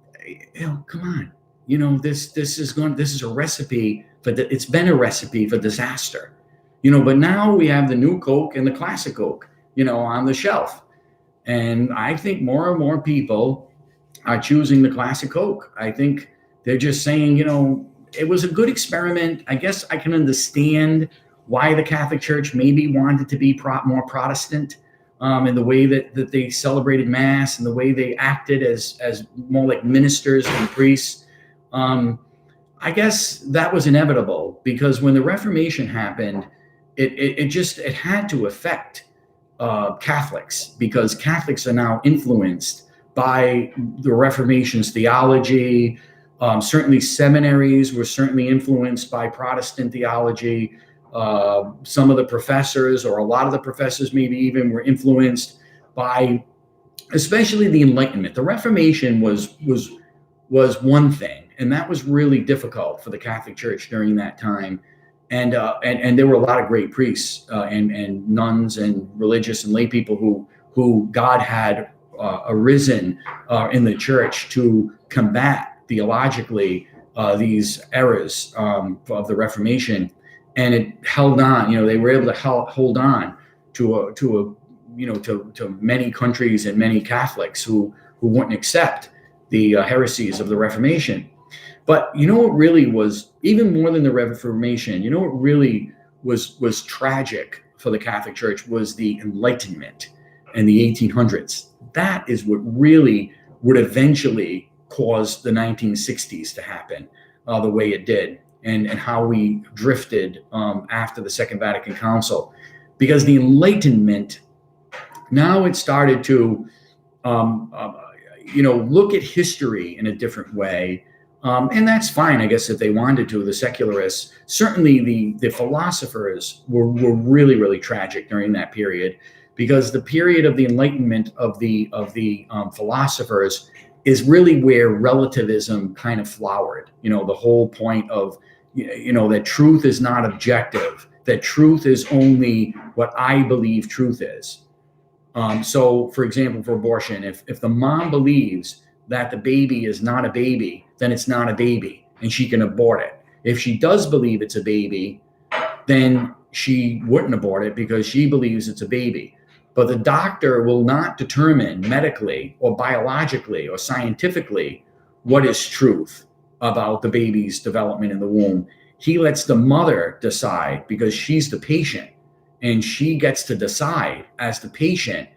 A: on. This is a recipe it's been a recipe for disaster. But now we have the new Coke and the classic Coke, on the shelf. And I think more and more people are choosing the classic Coke. I think they're just saying, it was a good experiment. I guess I can understand why the Catholic Church maybe wanted to be more Protestant in the way that they celebrated Mass and the way they acted as more like ministers and priests. I guess that was inevitable, because when the Reformation happened, it had to affect Catholics, because Catholics are now influenced by the Reformation's theology. Certainly seminaries were certainly influenced by Protestant theology. Some of the professors, or a lot of the professors maybe even, were influenced by especially the Enlightenment. The Reformation was one thing, and that was really difficult for the Catholic Church during that time. And there were a lot of great priests and nuns and religious and lay people who God had arisen in the church to combat theologically these errors of the Reformation. And it held on. They were able to hold on to many countries and many Catholics who wouldn't accept the heresies of the Reformation. But what really was, even more than the Reformation, what really was tragic for the Catholic Church was the Enlightenment in the 1800s. That is what really would eventually cause the 1960s to happen the way it did, and how we drifted after the Second Vatican Council. Because the Enlightenment, now it started to look at history in a different way. And that's fine, I guess, if they wanted to, the secularists. Certainly the philosophers were really, really tragic during that period, because the period of the Enlightenment of the philosophers is really where relativism kind of flowered. The whole point of, that truth is not objective, that truth is only what I believe truth is. So, for example, for abortion, if the mom believes that the baby is not a baby, then it's not a baby, and she can abort it. If she does believe it's a baby, then she wouldn't abort it because she believes it's a baby. But the doctor will not determine medically or biologically or scientifically what is truth about the baby's development in the womb. He lets the mother decide, because she's the patient, and she gets to decide as the patient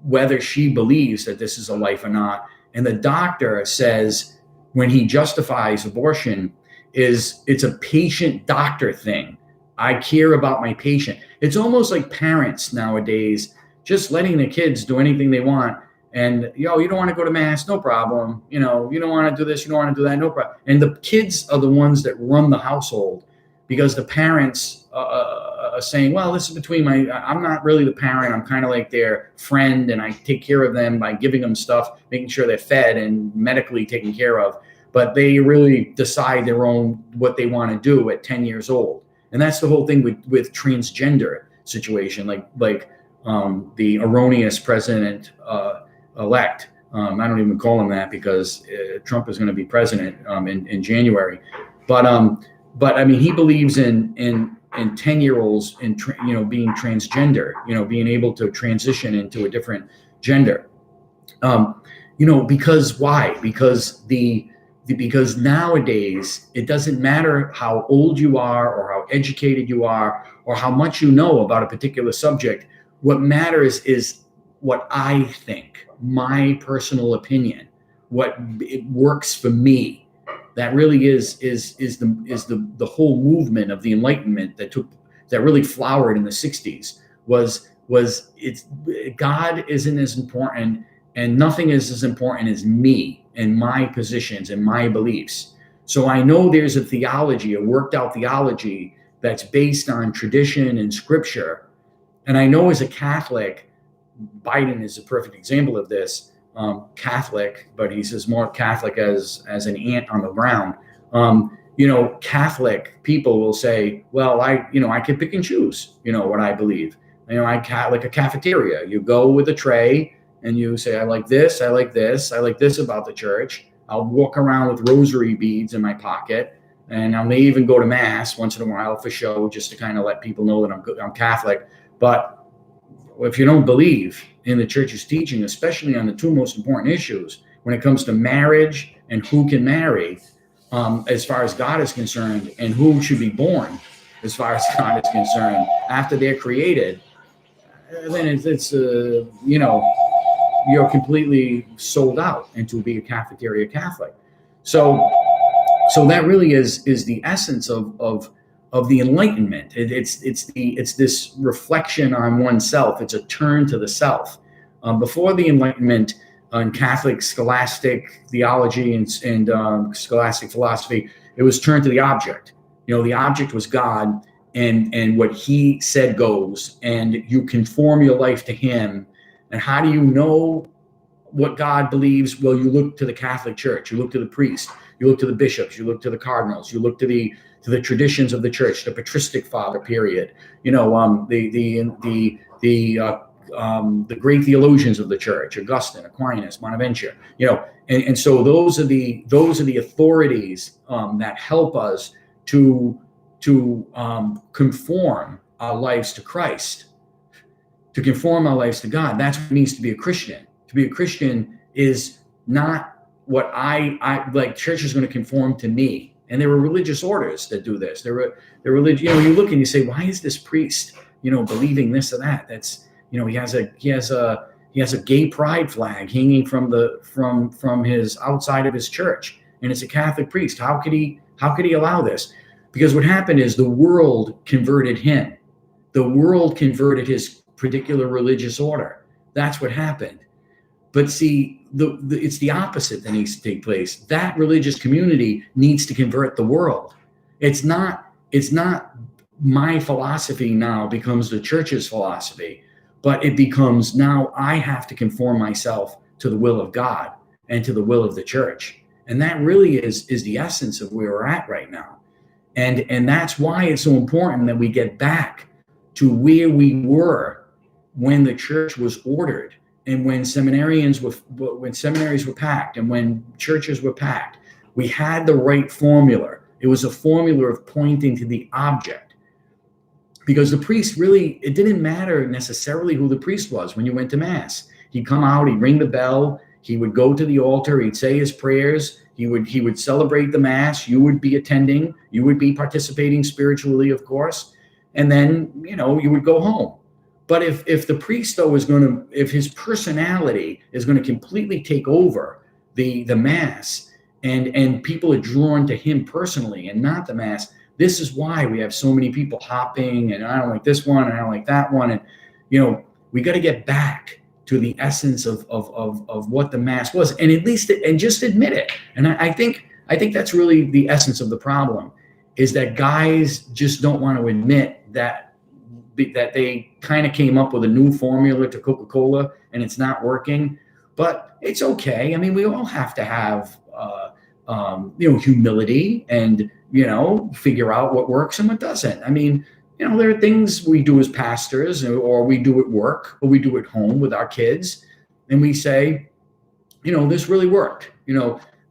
A: whether she believes that this is a life or not. And the doctor says, when he justifies abortion, it's a patient-doctor thing. I care about my patient. It's almost like parents nowadays just letting the kids do anything they want. And, you don't want to go to Mass? No problem. You don't want to do this, you don't want to do that? No problem. And the kids are the ones that run the household, because the parents are saying, well, this is between I'm not really the parent. I'm kind of like their friend, and I take care of them by giving them stuff, making sure they're fed and medically taken care of. but they really decide their own what they want to do at 10 years old. And that's the whole thing with transgender situation, like the erroneous president elect. I don't even call him that because Trump is going to be president in January. But I mean, he believes in 10-year-olds in being transgender, being able to transition into a different gender. Because why? Because nowadays it doesn't matter how old you are or how educated you are or how much you know about a particular subject. What matters is what I think, my personal opinion, what it works for me. That really is the whole movement of the Enlightenment that really flowered in the 60s. God isn't as important, and nothing is as important as me and my positions and my beliefs. So I know there's a theology, a worked out theology that's based on tradition and scripture. And I know as a Catholic, Biden is a perfect example of this. Catholic, but he's as more Catholic as an ant on the ground. Catholic people will say, well, I can pick and choose, what I believe. Like a cafeteria. You go with a tray and you say, I like this, I like this, I like this about the church. I'll walk around with rosary beads in my pocket, and I may even go to mass once in a while for show, just to kind of let people know that I'm Catholic. But if you don't believe in the church's teaching, especially on the two most important issues, when it comes to marriage and who can marry, as far as God is concerned, and who should be born, as far as God is concerned, after they're created, then it's you're completely sold out into being a cafeteria Catholic. So that really is the essence of the Enlightenment. It's this reflection on oneself. It's a turn to the self. Before the Enlightenment, in Catholic scholastic theology and scholastic philosophy, it was turned to the object. The object was God, and what he said goes, and you conform your life to him. And how do you know what God believes? Well, you look to the Catholic Church, you look to the priest, you look to the bishops, you look to the cardinals, you look to the traditions of the church, the patristic father period, the great theologians of the church, Augustine, Aquinas, Bonaventure, and so those are the authorities that help us to conform our lives to Christ, to conform our lives to God. That's what it means to be a Christian. To be a Christian is not what I like. Church is going to conform to me. And there were religious orders that do this. There were religious. You look and you say, why is this priest, believing this or that? That's, he has a gay pride flag hanging from his outside of his church, and it's a Catholic priest. How could he allow this? Because what happened is the world converted him. The world converted his particular religious order. That's what happened. But see, it's the opposite that needs to take place. That religious community needs to convert the world. It's not my philosophy now becomes the church's philosophy, but it becomes now I have to conform myself to the will of God and to the will of the church. And that really is the essence of where we're at right now. And that's why it's so important that we get back to where we were when the church was ordered, and when seminaries were packed, and when churches were packed. We had the right formula. It was a formula of pointing to the object. Because the priest really, it didn't matter necessarily who the priest was when you went to mass. He'd come out, he'd ring the bell, he would go to the altar, he'd say his prayers, he would celebrate the mass, you would be attending, you would be participating spiritually, of course, and then, you would go home. But if the priest, though, if his personality is going to completely take over the mass, and people are drawn to him personally and not the mass, this is why we have so many people hopping, and I don't like this one, and I don't like that one, and we got to get back to the essence of what the mass was, and just admit it. And I think that's really the essence of the problem, is that guys just don't want to admit that they kind of came up with a new formula to Coca-Cola and it's not working. But it's okay. I mean, we all have to have humility, and, figure out what works and what doesn't. I mean, there are things we do as pastors, or we do at work, or we do at home with our kids, and we say, this really worked.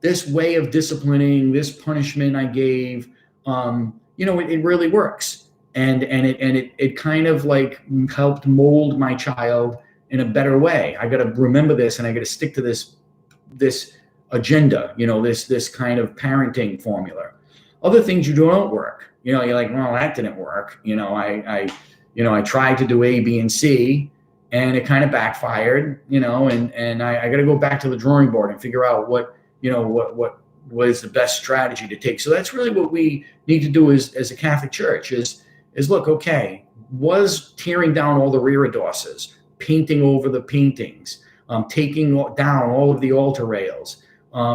A: This way of disciplining, this punishment I gave, it really works. And it kind of like helped mold my child in a better way. I got to remember this, and I got to stick to this agenda, this kind of parenting formula. Other things you don't work, you're like, well, that didn't work. I tried to do A, B, and C, and it kind of backfired, and I got to go back to the drawing board and figure out what was the best strategy to take. So that's really what we need to do as a Catholic Church is look, okay, was tearing down all the reredos, painting over the paintings, taking down all of the altar rails,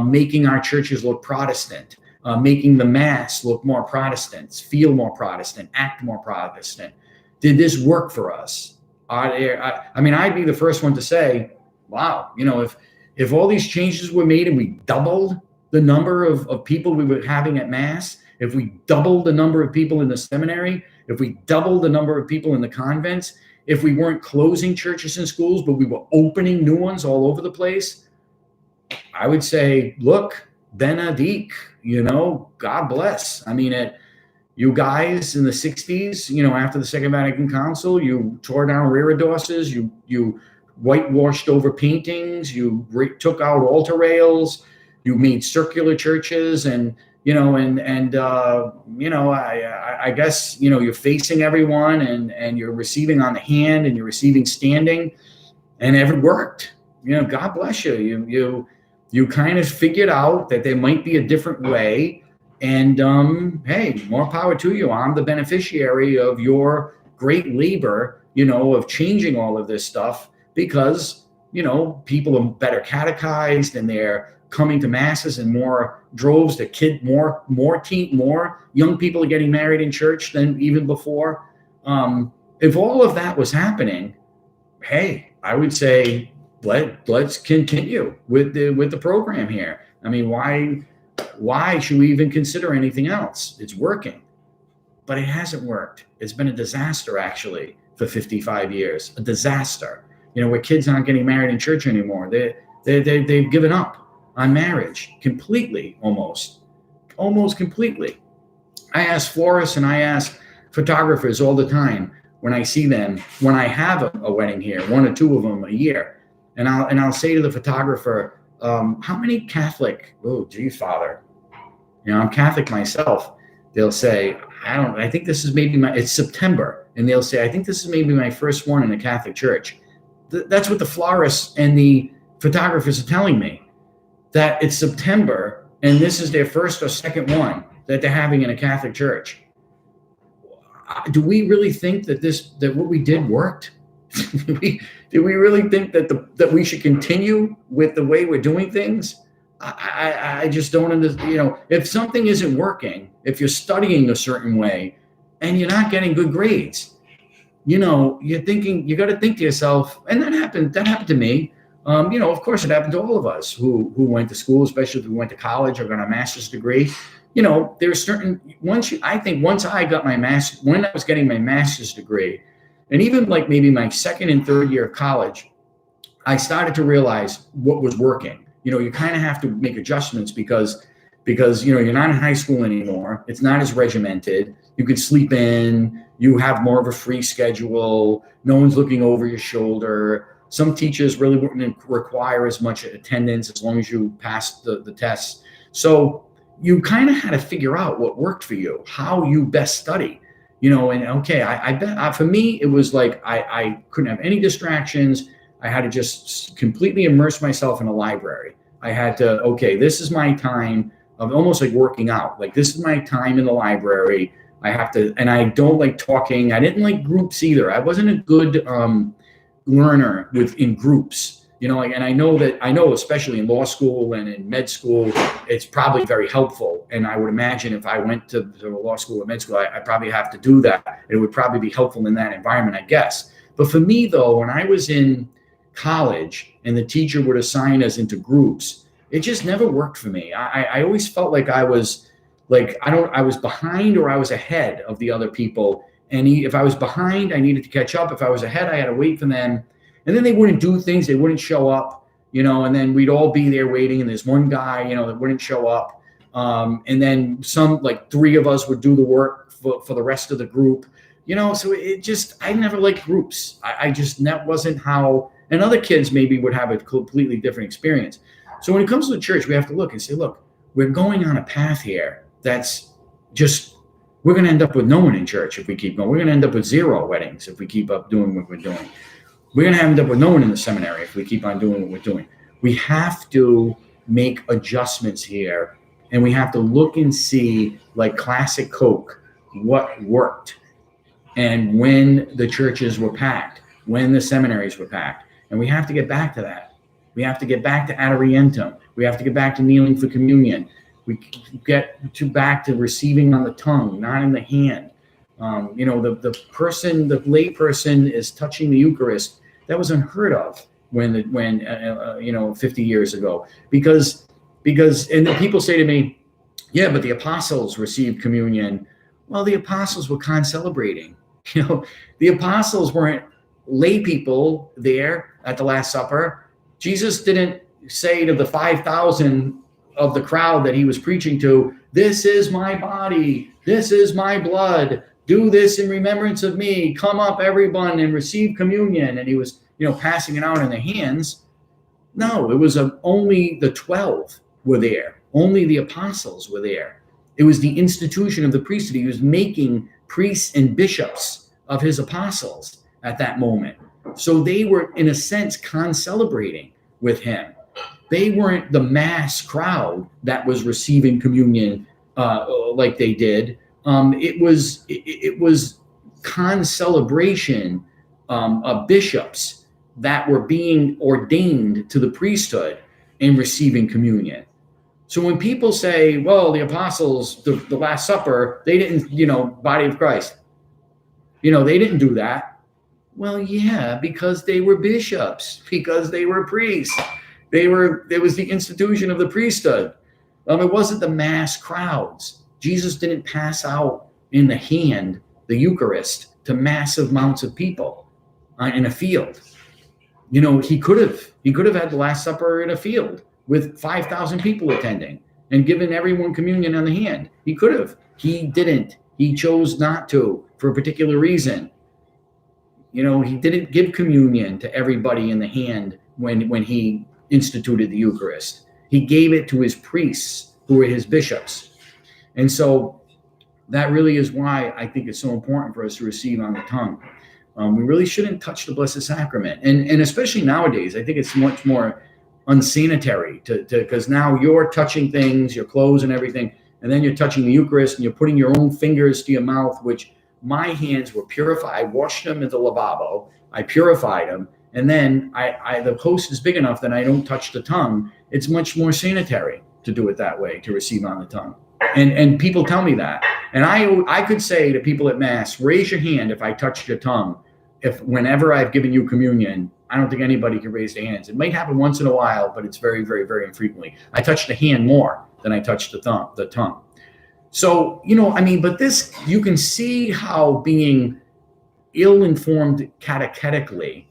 A: making our churches look Protestant, making the Mass look more Protestant, feel more Protestant, act more Protestant. Did this work for us? I mean, I'd be the first one to say, wow, if all these changes were made and we doubled the number of people we were having at Mass, if we doubled the number of people in the seminary, if we doubled the number of people in the convents, if we weren't closing churches and schools, but we were opening new ones all over the place, I would say, look, Benedict, God bless. I mean, you guys in the 60s, after the Second Vatican Council, you tore down reredos, you whitewashed over paintings, you took out altar rails, you made circular churches, and I guess, you're facing everyone, and you're receiving on the hand, and you're receiving standing, and it worked. God bless you. You kind of figured out that there might be a different way, and hey, more power to you. I'm the beneficiary of your great labor, of changing all of this stuff, because, people are better catechized, and they're coming to Masses in more droves. More young people are getting married in church than even before. If all of that was happening, hey, I would say let's continue with the program here. I mean, why should we even consider anything else? It's working, but it hasn't worked. It's been a disaster, actually, for 55 years. A disaster. Where kids aren't getting married in church anymore. They've given up on marriage completely, almost completely. I ask florists and I ask photographers all the time when I see them, when I have a wedding here, one or two of them a year, and I'll say to the photographer, how many Catholic? Oh, geez, Father, I'm Catholic myself. They'll say, I think this is maybe it's September, and they'll say, I think this is maybe my first one in a Catholic church. That's what the florists and the photographers are telling me, that it's September and this is their first or second one that they're having in a Catholic church. Do we really think that what we did worked? Do we really think that we should continue with the way we're doing things? I just don't understand. If something isn't working, if you're studying a certain way and you're not getting good grades, you're thinking, you got to think to yourself, and that happened to me. Of course it happened to all of us who went to school, especially if we went to college or got a master's degree. There's certain, once I got my master's, when I was getting my master's degree, and even like maybe my second and third year of college, I started to realize what was working. You kind of have to make adjustments because you're not in high school anymore. It's not as regimented. You could sleep in, you have more of a free schedule. No one's looking over your shoulder. Some teachers really wouldn't require as much attendance as long as you passed the tests. So you kind of had to figure out what worked for you, how you best study, and okay, I bet for me, it was like, I couldn't have any distractions. I had to just completely immerse myself in a library. I had to, okay, this is my time of almost like working out. Like, this is my time in the library. I have to, and I don't like talking. I didn't like groups either. I wasn't a good learner in groups, and I know especially in law school and in med school, it's probably very helpful. And I would imagine if I went to law school or med school, I probably have to do that. It would probably be helpful in that environment, I guess. But for me though, when I was in college and the teacher would assign us into groups, it just never worked for me. I always felt like I was I was behind or I was ahead of the other people. And if I was behind, I needed to catch up. If I was ahead, I had to wait for them. And then they wouldn't do things. They wouldn't show up, and then we'd all be there waiting. And there's one guy, that wouldn't show up. And then three of us would do the work for the rest of the group, so I never liked groups. That wasn't how, and other kids maybe would have a completely different experience. So when it comes to the church, we have to look and say, look, we're going on a path here that's we're going to end up with no one in church if we keep going. We're going to end up with 0 weddings if we keep up doing what we're doing. We're going to end up with no one in the seminary if we keep on doing what we're doing. We have to make adjustments here, and we have to look and see, like classic Coke, what worked, and when the churches were packed, when the seminaries were packed. And we have to get back to that. We have to get back to Ad Orientem. We have to get back to kneeling for communion. We get back to receiving on the tongue, not in the hand. The lay person is touching the Eucharist. That was unheard of when 50 years ago, because and then people say to me, yeah, but the apostles received communion. Well, the apostles were concelebrating. The apostles weren't lay people there at the Last Supper. Jesus didn't say to the 5,000 of the crowd that he was preaching to, this is my body, this is my blood, do this in remembrance of me, come up everyone and receive communion. And he was, passing it out in their hands. No, it was only the 12 were there. Only the apostles were there. It was the institution of the priesthood. He was making priests and bishops of his apostles at that moment. So they were, in a sense, concelebrating with him. They weren't the mass crowd that was receiving communion like they did. It was concelebration of bishops that were being ordained to the priesthood and receiving communion. So when people say, well, the apostles, the Last Supper, they didn't, body of Christ, they didn't do that. Well, yeah, because they were bishops, because they were priests. There was the institution of the priesthood. It wasn't the mass crowds. Jesus didn't pass out in the hand the Eucharist to massive amounts of people in a field. He could have had the Last Supper in a field with 5,000 people attending and given everyone communion on the hand. He could have. He didn't. He chose not to for a particular reason. He didn't give communion to everybody in the hand when he instituted the Eucharist. He gave it to his priests, who were his bishops. And so that really is why I think it's so important for us to receive on the tongue. We really shouldn't touch the Blessed Sacrament. And especially nowadays, I think it's much more unsanitary because now you're touching things, your clothes and everything, and then you're touching the Eucharist and you're putting your own fingers to your mouth, which my hands were purified. I washed them at the lavabo. I purified them. And then the host is big enough that I don't touch the tongue. It's much more sanitary to do it that way, to receive on the tongue. And people tell me that. And I could say to people at Mass, raise your hand if I touched your tongue. If whenever I've given you communion, I don't think anybody can raise their hands. It might happen once in a while, but it's very, very, very infrequently. I touch the hand more than I touch the tongue. So, but this, you can see how being ill-informed catechetically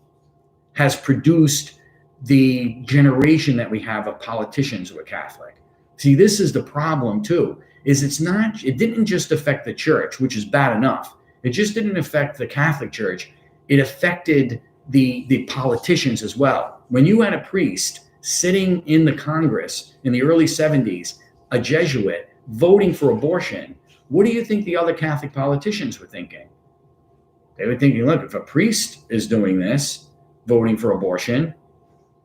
A: has produced the generation that we have of politicians who are Catholic. See, this is the problem too, it didn't just affect the church, which is bad enough. It just didn't affect the Catholic Church. It affected the politicians as well. When you had a priest sitting in the Congress in the early 70s, a Jesuit, voting for abortion, what do you think the other Catholic politicians were thinking? They were thinking, look, if a priest is doing this, voting for abortion,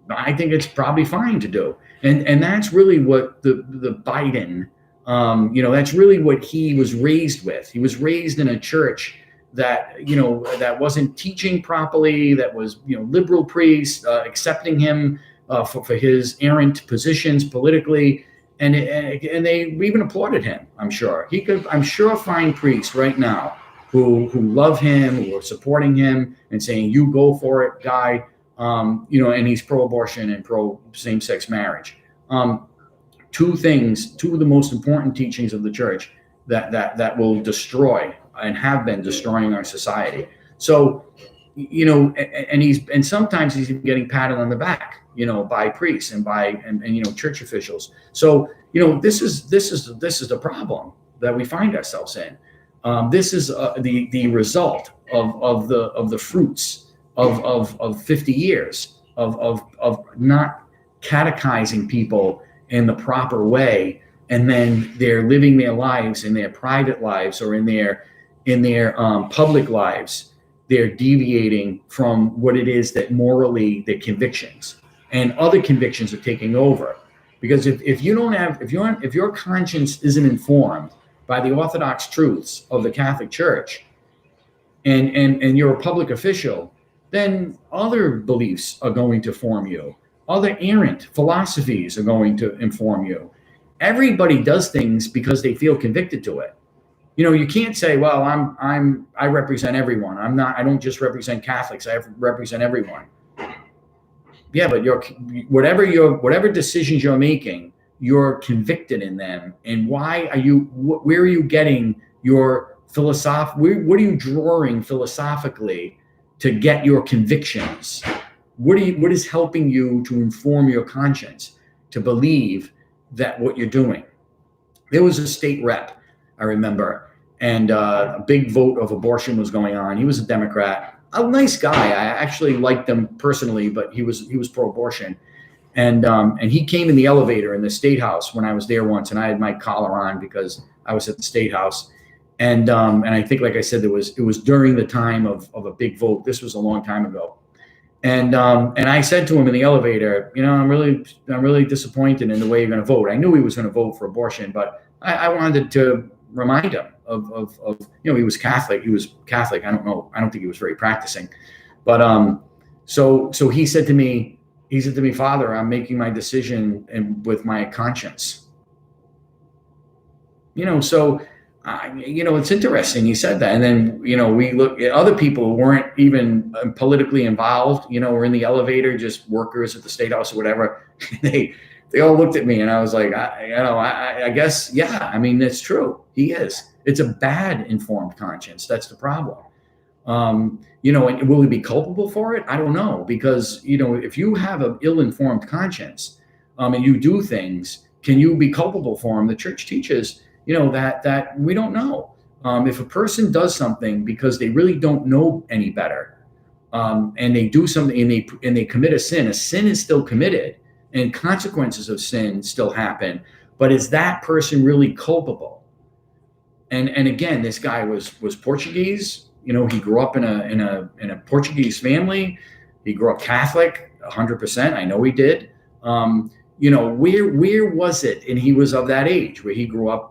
A: I think it's probably fine to do. And that's really what the Biden, that's really what he was raised with. He was raised in a church that, that wasn't teaching properly, that was, liberal priests accepting him for his errant positions politically. And they even applauded him, I'm sure. I'm sure find priests right now who love him, who are supporting him and saying, you go for it, guy. And he's pro-abortion and pro same-sex marriage. Two of the most important teachings of the church that will destroy and have been destroying our society. So, and sometimes he's even getting patted on the back, by priests and and church officials. So, this is the problem that we find ourselves in. This is the result of the fruits of 50 years of not catechizing people in the proper way, and then they're living their lives in their private lives or in their public lives. They're deviating from what it is that morally their convictions, and other convictions are taking over. Because if your conscience isn't informed by the orthodox truths of the Catholic Church, and you're a public official, then other beliefs are going to form you. Other errant philosophies are going to inform you. Everybody does things because they feel convicted to it. You can't say, well, I represent everyone. I don't just represent Catholics. I represent everyone. Yeah, but whatever decisions you're making, you're convicted in them. And where are you getting your what are you drawing philosophically to get your convictions? What is helping you to inform your conscience to believe that what you're doing? There was a state rep, I remember, and a big vote of abortion was going on. He was a Democrat, a nice guy. I actually liked him personally, but he was pro-abortion. And he came in the elevator in the State House when I was there once, and I had my collar on because I was at the State House. And I think, like I said, it was during the time of a big vote. This was a long time ago. And I said to him in the elevator, I'm really disappointed in the way you're going to vote. I knew he was going to vote for abortion, but I wanted to remind him of he was Catholic. He was Catholic. I don't know. I don't think he was very practicing, but so he said to me, Father, I'm making my decision with my conscience. So. It's interesting he said that. And then, we look at other people who weren't even politically involved, were in the elevator, just workers at the State House or whatever. They all looked at me, and I was like, I guess, yeah, I mean, it's true. He is. It's a bad informed conscience. That's the problem. And will he be culpable for it? I don't know, because, if you have an ill-informed conscience, and you do things, can you be culpable for them? The church teaches that we don't know. If a person does something because they really don't know any better, and they do something and they commit a sin is still committed, and consequences of sin still happen. But is that person really culpable? And again, this guy was Portuguese. He grew up in a Portuguese family. He grew up Catholic, 100%. I know he did. Where was it? And he was of that age where he grew up,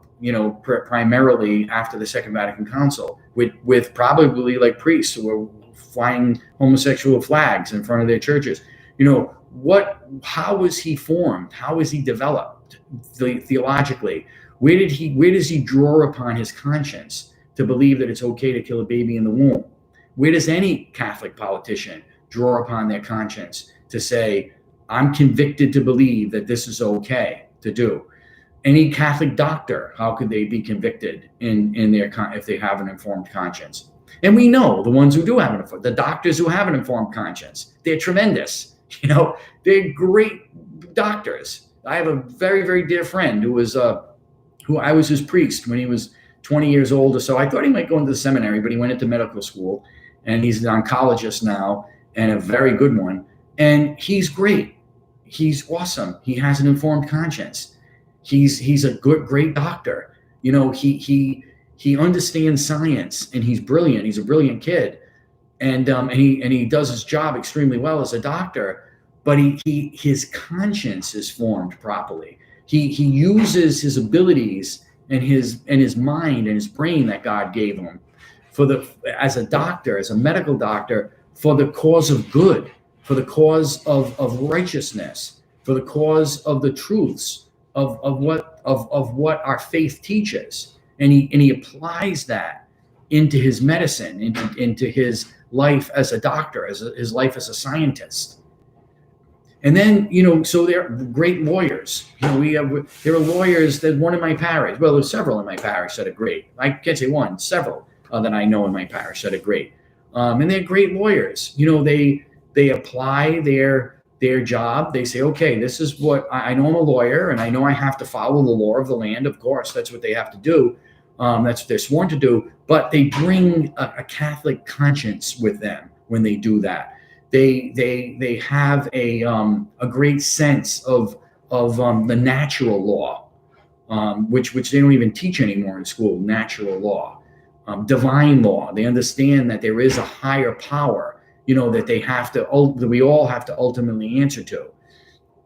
A: primarily after the Second Vatican Council, with probably like priests who were flying homosexual flags in front of their churches. How was he formed? How was he developed theologically? Where does he draw upon his conscience to believe that it's okay to kill a baby in the womb? Where does any Catholic politician draw upon their conscience to say, I'm convicted to believe that this is okay to do? Any Catholic doctor, how could they be convicted if they have an informed conscience? And we know the ones who do have the doctors who have an informed conscience, they're tremendous. They're great doctors. I have a very, very dear friend who I was his priest when he was 20 years old or so. I thought he might go into the seminary, but he went into medical school, and he's an oncologist now, and a very good one. And he's great. He's awesome. He has an informed conscience. He's a great doctor. He understands science, and he's brilliant. He's a brilliant kid, and he does his job extremely well as a doctor. But his conscience is formed properly. He uses his abilities and his mind and his brain that God gave him as a doctor, as a medical doctor, for the cause of good, for the cause of righteousness, for the cause of the truths of what our faith teaches, and he applies that into his medicine, into his life as a doctor, his life as a scientist. And then, so they're great lawyers. There are lawyers that one in my parish, well, there's several in my parish that are great. I can't say one, several that I know in my parish that are great. And they're great lawyers. They apply their job. They say, okay, this is what I know. I'm a lawyer, and I know I have to follow the law of the land. Of course, that's what they have to do. That's what they're sworn to do. But they bring a Catholic conscience with them when they do that. They have a great sense of the natural law, which they don't even teach anymore in school. Natural law, divine law. They understand that there is a higher power, that we all have to ultimately answer to.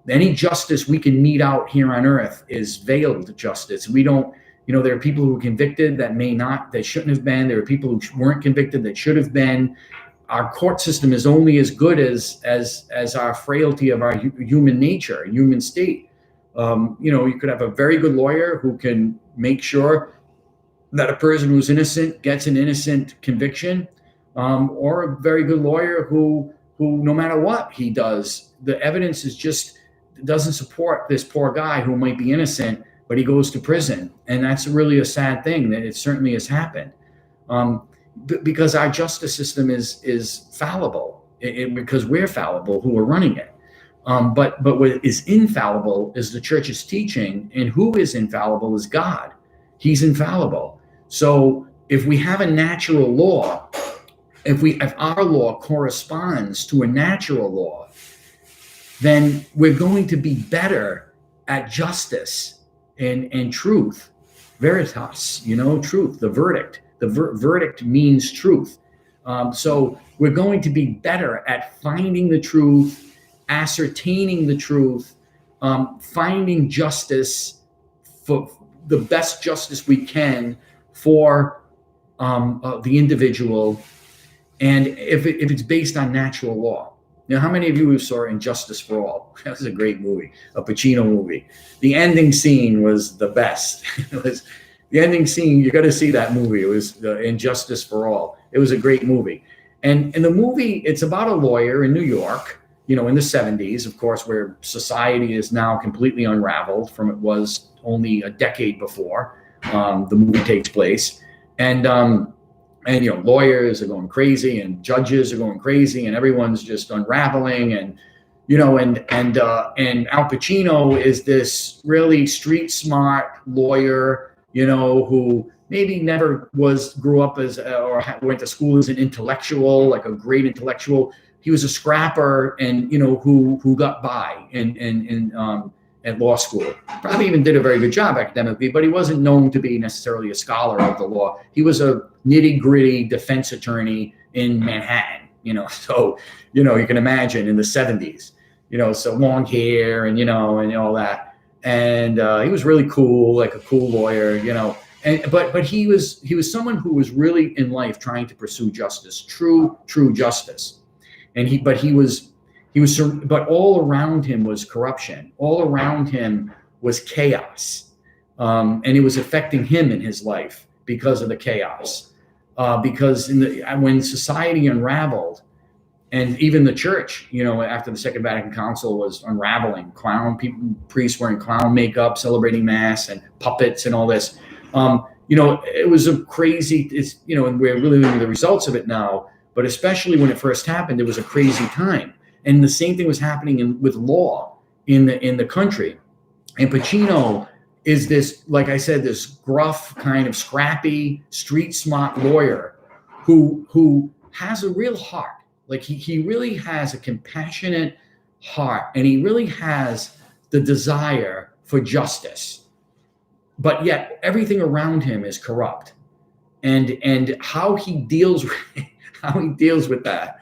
A: Any justice we can mete out here on earth is veiled justice. We don't. There are people who are convicted that shouldn't have been. There are people who weren't convicted that should have been. Our court system is only as good as our frailty of our human nature, human state. You could have a very good lawyer who can make sure that a person who's innocent gets an innocent conviction, or a very good lawyer who no matter what he does, the evidence doesn't support this poor guy who might be innocent, but he goes to prison. And that's really a sad thing that it certainly has happened. Because our justice system is fallible, because we're fallible who are running it. But what is infallible is the church's teaching, and who is infallible is God. He's infallible. So if we have a natural law, if our law corresponds to a natural law, then we're going to be better at justice and truth, veritas, truth, the verdict. The verdict means truth. So we're going to be better at finding the truth, ascertaining the truth, finding justice, for the best justice we can for the individual, and if it's based on natural law. Now, how many of you saw Injustice for All? That was a great movie, a Pacino movie. The ending scene was the best. The ending scene, you got to see that movie. It was Injustice for All. It was a great movie. And in the movie, it's about a lawyer in New York, in the 70s, of course, where society is now completely unraveled from it was only a decade before the movie takes place. And lawyers are going crazy, and judges are going crazy, and everyone's just unraveling. And Al Pacino is this really street smart lawyer, who maybe never grew up as or went to school as an intellectual, like a great intellectual. He was a scrapper, and who got by at law school. Probably even did a very good job academically, but he wasn't known to be necessarily a scholar of the law. He was a nitty-gritty defense attorney in Manhattan. So you can imagine in the 70s. So long hair and and all that. And he was really cool, like a cool lawyer, but he was someone who was really in life trying to pursue justice, true justice. And but all around him was corruption. All around him was chaos. And it was affecting him in his life because of the chaos. Because when society unraveled, and even the church, after the Second Vatican Council was unraveling, priests wearing clown makeup, celebrating mass and puppets and all this, it was a crazy, and we're really living the results of it now, but especially when it first happened, it was a crazy time. And the same thing was happening with law in the country. And Pacino is this, like I said, this gruff, kind of scrappy, street smart lawyer who has a real heart. Like he really has a compassionate heart, and he really has the desire for justice. But yet everything around him is corrupt. And how he deals with that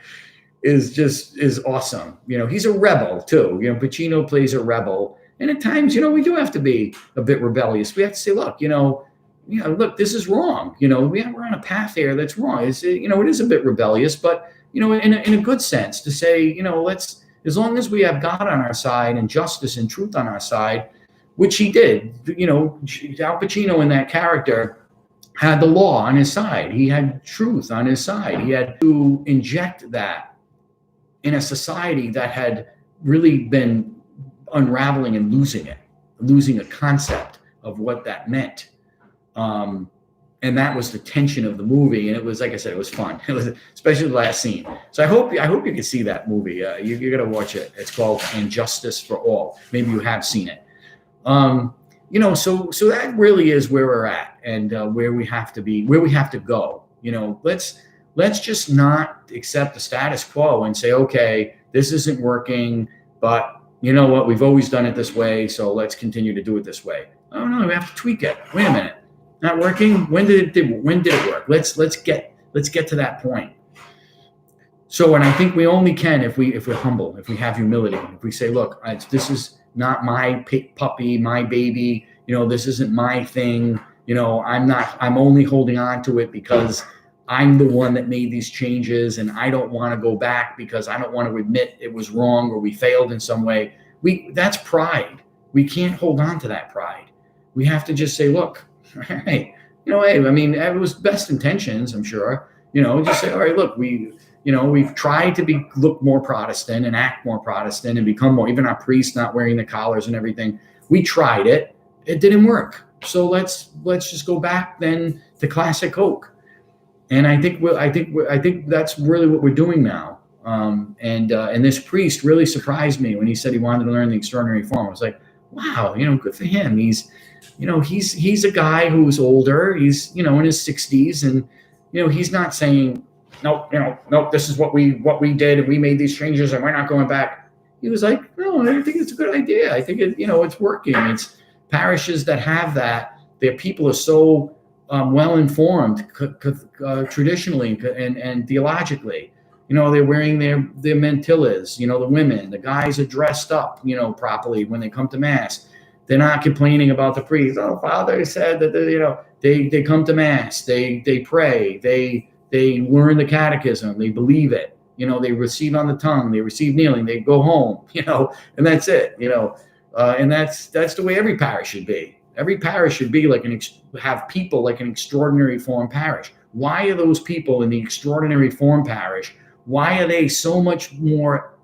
A: is awesome. He's a rebel too. Pacino plays a rebel. And at times, we do have to be a bit rebellious. We have to say, look, look, this is wrong. We're on a path here that's wrong. It is a bit rebellious, but in a good sense, to say, let's, as long as we have God on our side and justice and truth on our side, which he did. Al Pacino in that character had the law on his side. He had truth on his side. He had to inject that in a society that had really been unraveling and losing a concept of what that meant. And that was the tension of the movie. And it was, like I said, it was fun. It was, especially the last scene. So I hope you can see that movie. You're going to watch it. It's called And Justice for All. Maybe you have seen it. So that really is where we're at, and where we have to be, where we have to go. Let's just not accept the status quo and say, okay, this isn't working, but you know what? We've always done it this way, so let's continue to do it this way. Oh no, we have to tweak it. Wait a minute. Not working? When did it work? Let's get to that point. So, and I think we only can if we're humble, if we have humility, if we say, look, this is not my puppy, my baby. This isn't my thing. I'm only holding on to it because I'm the one that made these changes, and I don't want to go back because I don't want to admit it was wrong or we failed in some way. That's pride. We can't hold on to that pride. We have to just say, look, hey, I mean, it was best intentions, I'm sure. Just say, all right, look, we've tried to look more Protestant and act more Protestant and become more, even our priests not wearing the collars and everything. We tried it. It didn't work. So let's just go back then to classic oak. And I think that's really what we're doing now. And this priest really surprised me when he said he wanted to learn the extraordinary form. I was like, wow, good for him. He's a guy who's older. He's, in his 60s, and, he's not saying, nope, this is what we did, and we made these changes, and we're not going back. He was like, no, I think it's a good idea. I think it's working. It's parishes that have that. Their people are so well informed traditionally and theologically. They're wearing their mantillas. The women, the guys are dressed up, properly when they come to mass. They're not complaining about the priest. Oh, Father said that they come to mass, they pray, they learn the catechism, they believe it. They receive on the tongue, they receive kneeling, they go home. And that's it. And that's the way every parish should be. Every parish should be have people like an extraordinary form parish. Why are those people in the extraordinary form parish? Why are they so much more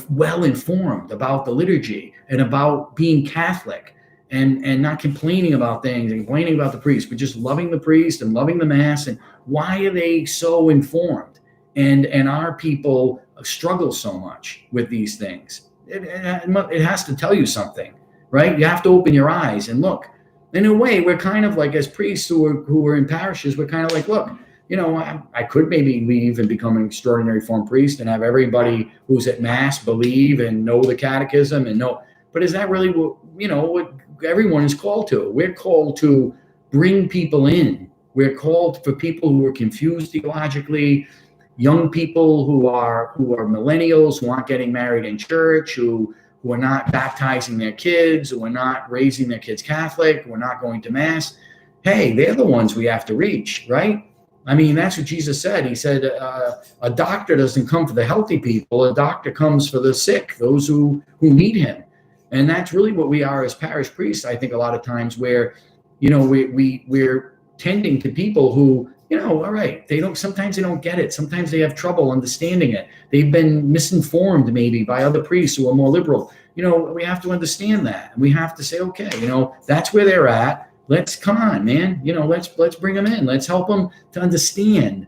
A: well informed about the liturgy and about being Catholic, and not complaining about things and complaining about the priest, but just loving the priest and loving the mass? And why are they so informed? And our people struggle so much with these things. It has to tell you something, right? You have to open your eyes and look. In a way, we're kind of like, as priests who are in parishes, we're kind of like, look, I could maybe leave and become an extraordinary form priest and have everybody who's at mass believe and know the catechism and know. But is that really what everyone is called to? We're called to bring people in. We're called for people who are confused theologically, young people who are millennials, who aren't getting married in church, who are not baptizing their kids, who are not raising their kids Catholic, who are not going to mass. Hey, they're the ones we have to reach, right? I mean, that's what Jesus said. He said, a doctor doesn't come for the healthy people. A doctor comes for the sick, those who need him. And that's really what we are as parish priests, I think, a lot of times, where, we're tending to people who, all right, sometimes they don't get it. Sometimes they have trouble understanding it. They've been misinformed maybe by other priests who are more liberal. We have to understand that. We have to say, okay, that's where they're at. Come on, man. Let's bring them in. Let's help them to understand,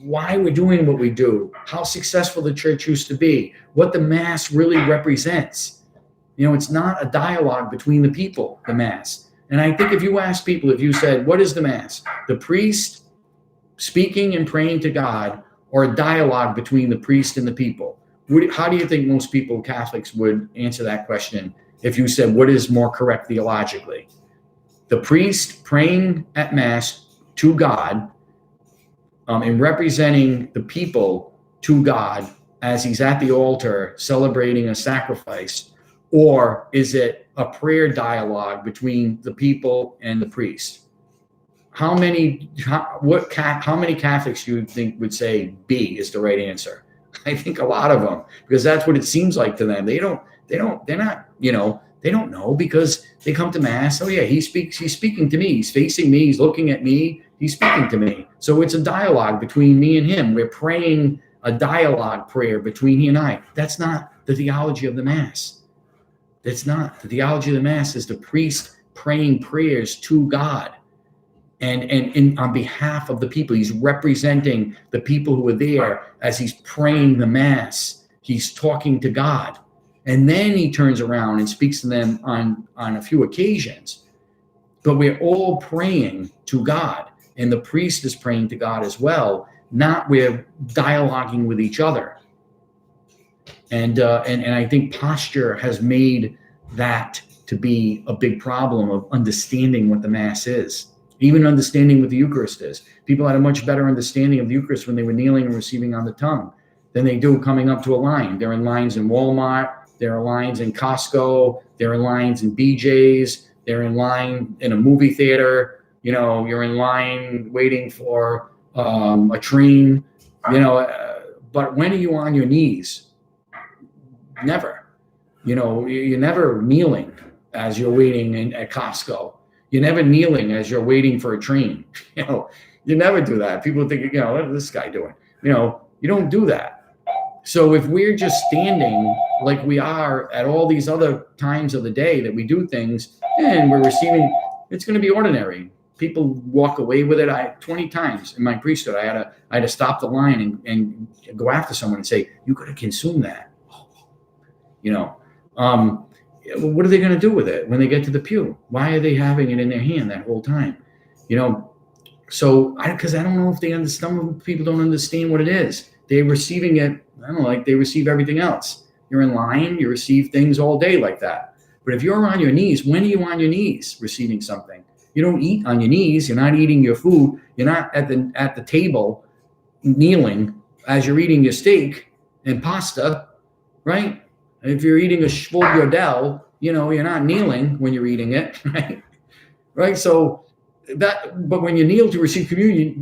A: why we're doing what we do, how successful the church used to be, what the mass really represents. It's not a dialogue between the people, the mass. And I think if you ask people, if you said, what is the mass? The priest speaking and praying to God, or a dialogue between the priest and the people? How do you think most people, Catholics, would answer that question if you said, what is more correct theologically? The priest praying at mass to God, and representing the people to God as he's at the altar celebrating a sacrifice? Or is it a prayer dialogue between the people and the priest? How many Catholics do you think would say B is the right answer? I think a lot of them, because that's what it seems like to them. They're not, they don't know, because they come to mass. Oh yeah, he's speaking to me. He's facing me. He's looking at me. He's speaking to me. So it's a dialogue between me and him. We're praying a dialogue prayer between he and I. That's not the theology of the Mass. That's not. The theology of the Mass is the priest praying prayers to God. And on behalf of the people, he's representing the people who are there as he's praying the Mass. He's talking to God. And then he turns around and speaks to them on a few occasions. But we're all praying to God, and the priest is praying to God as well. Not we're dialoguing with each other. And I think posture has made that to be a big problem of understanding what the Mass is, even understanding what the Eucharist is. People had a much better understanding of the Eucharist when they were kneeling and receiving on the tongue than they do coming up to a line. They're in lines in Walmart, there are lines in Costco, there are lines in BJ's, they're in line in a movie theater, you're in line waiting for a train, but when are you on your knees? Never. You're never kneeling as you're waiting at Costco. You're never kneeling as you're waiting for a train. You never do that. People think, what is this guy doing? You don't do that. So if we're just standing like we are at all these other times of the day that we do things and we're receiving, it's going to be ordinary. People walk away with it. 20 times in my priesthood, I had to stop the line and go after someone and say, you got to consume that. What are they going to do with it when they get to the pew? Why are they having it in their hand that whole time? Because I don't know if they understand. Some people don't understand what it is. They're receiving it, like they receive everything else. You're in line, you receive things all day like that. But if you're on your knees, when are you on your knees receiving something? You don't eat on your knees. You're not eating your food. You're not at the table kneeling as you're eating your steak and pasta, right? If you're eating a Capoverdi, you're not kneeling when you're eating it, right? Right. So but when you kneel to receive communion,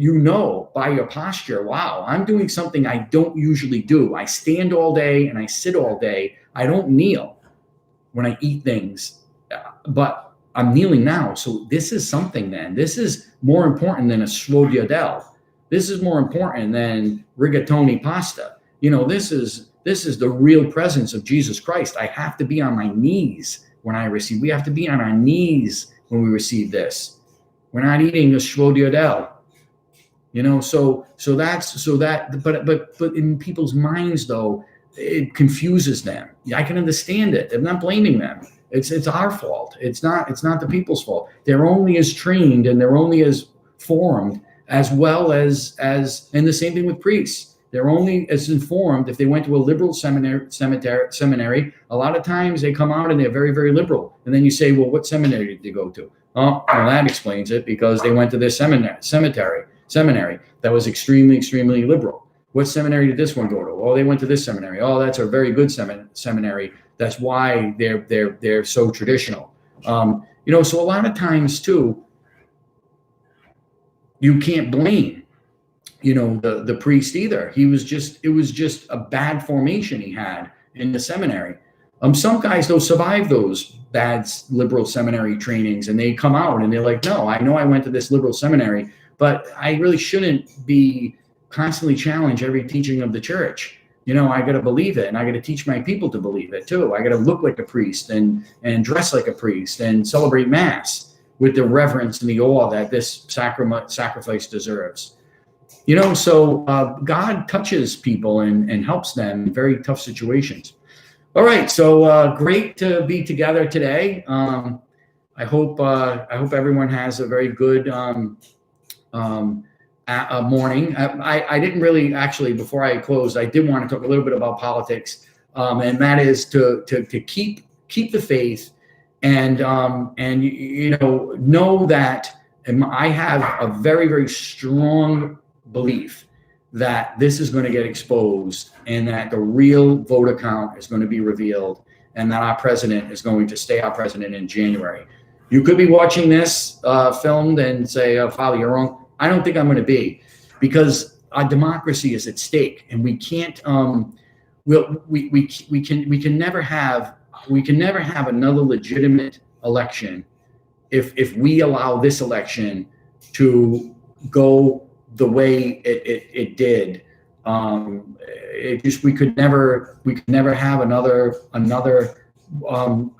A: by your posture, wow, I'm doing something I don't usually do. I stand all day and I sit all day. I don't kneel when I eat things, but I'm kneeling now. So this is something then. This is more important than a Capoverdi. This is more important than rigatoni pasta. This is the real presence of Jesus Christ. I have to be on my knees when I receive. We have to be on our knees when we receive this. We're not eating a Capoverdi. But in people's minds though, it confuses them. I can understand it. I'm not blaming them. It's our fault. It's not the people's fault. They're only as trained and they're only as formed as well as and the same thing with priests. They're only as informed if they went to a liberal seminary. A lot of times they come out and they're very, very liberal. And then you say, well, what seminary did they go to? Oh, well, that explains it, because they went to this seminary that was extremely, extremely liberal. What seminary did this one go to? Oh, they went to this seminary. Oh, that's a very good seminary. That's why they're so traditional. So a lot of times too, you can't blame the priest either. It was just a bad formation he had in the seminary. Some guys though survive those bad liberal seminary trainings and they come out and they're like, no, I know I went to this liberal seminary, but I really shouldn't be constantly challenge every teaching of the church. I got to believe it, and I got to teach my people to believe it too. I got to look like a priest and dress like a priest and celebrate Mass with the reverence and the awe that this sacrifice deserves. So God touches people and helps them in very tough situations. All right, so great to be together today. I hope everyone has a very good morning. I didn't really, actually, before I close, I did want to talk a little bit about politics, and that is to keep the faith and know that I have a very, very strong belief that this is going to get exposed and that the real vote account is going to be revealed and that our president is going to stay our president in January. You could be watching this filmed and say, oh, Father, you're wrong. I don't think I'm going to be, because our democracy is at stake, and we can't we can never have another legitimate election if we allow this election to go the way it did. It just we could never have another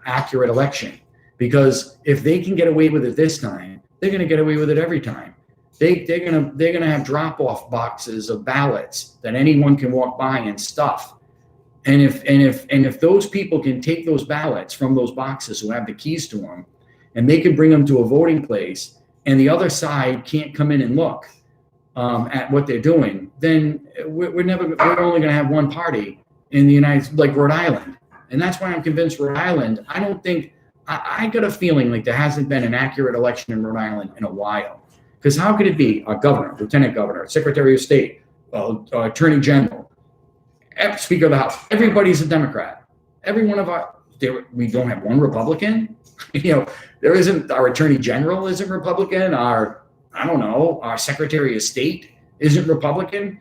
A: accurate election, because if they can get away with it this time, they're going to get away with it every time. They're gonna have drop-off boxes of ballots that anyone can walk by and stuff. And if those people can take those ballots from those boxes who have the keys to them, and they can bring them to a voting place, and the other side can't come in and look at what they're doing, then we're only going to have one party in the United, like Rhode Island. And that's why I'm convinced Rhode Island, I don't think, I got a feeling like there hasn't been an accurate election in Rhode Island in a while. Because how could it be a governor, lieutenant governor, secretary of state, attorney general, speaker of the House, everybody's a Democrat. Every one of we don't have one Republican. There isn't, our attorney general isn't Republican. Our secretary of state isn't Republican.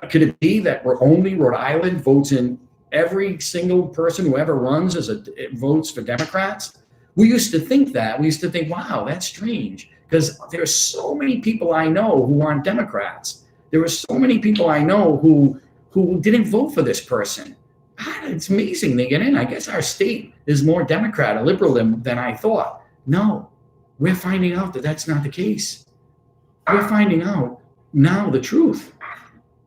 A: Could it be that we're only Rhode Island votes in every single person who ever runs votes for Democrats? We used to think that. We used to think, wow, that's strange, because there are so many people I know who aren't Democrats. There are so many people I know who didn't vote for this person. God, it's amazing they get in. I guess our state is more Democrat or liberal than I thought. No, we're finding out that that's not the case. We're finding out now the truth,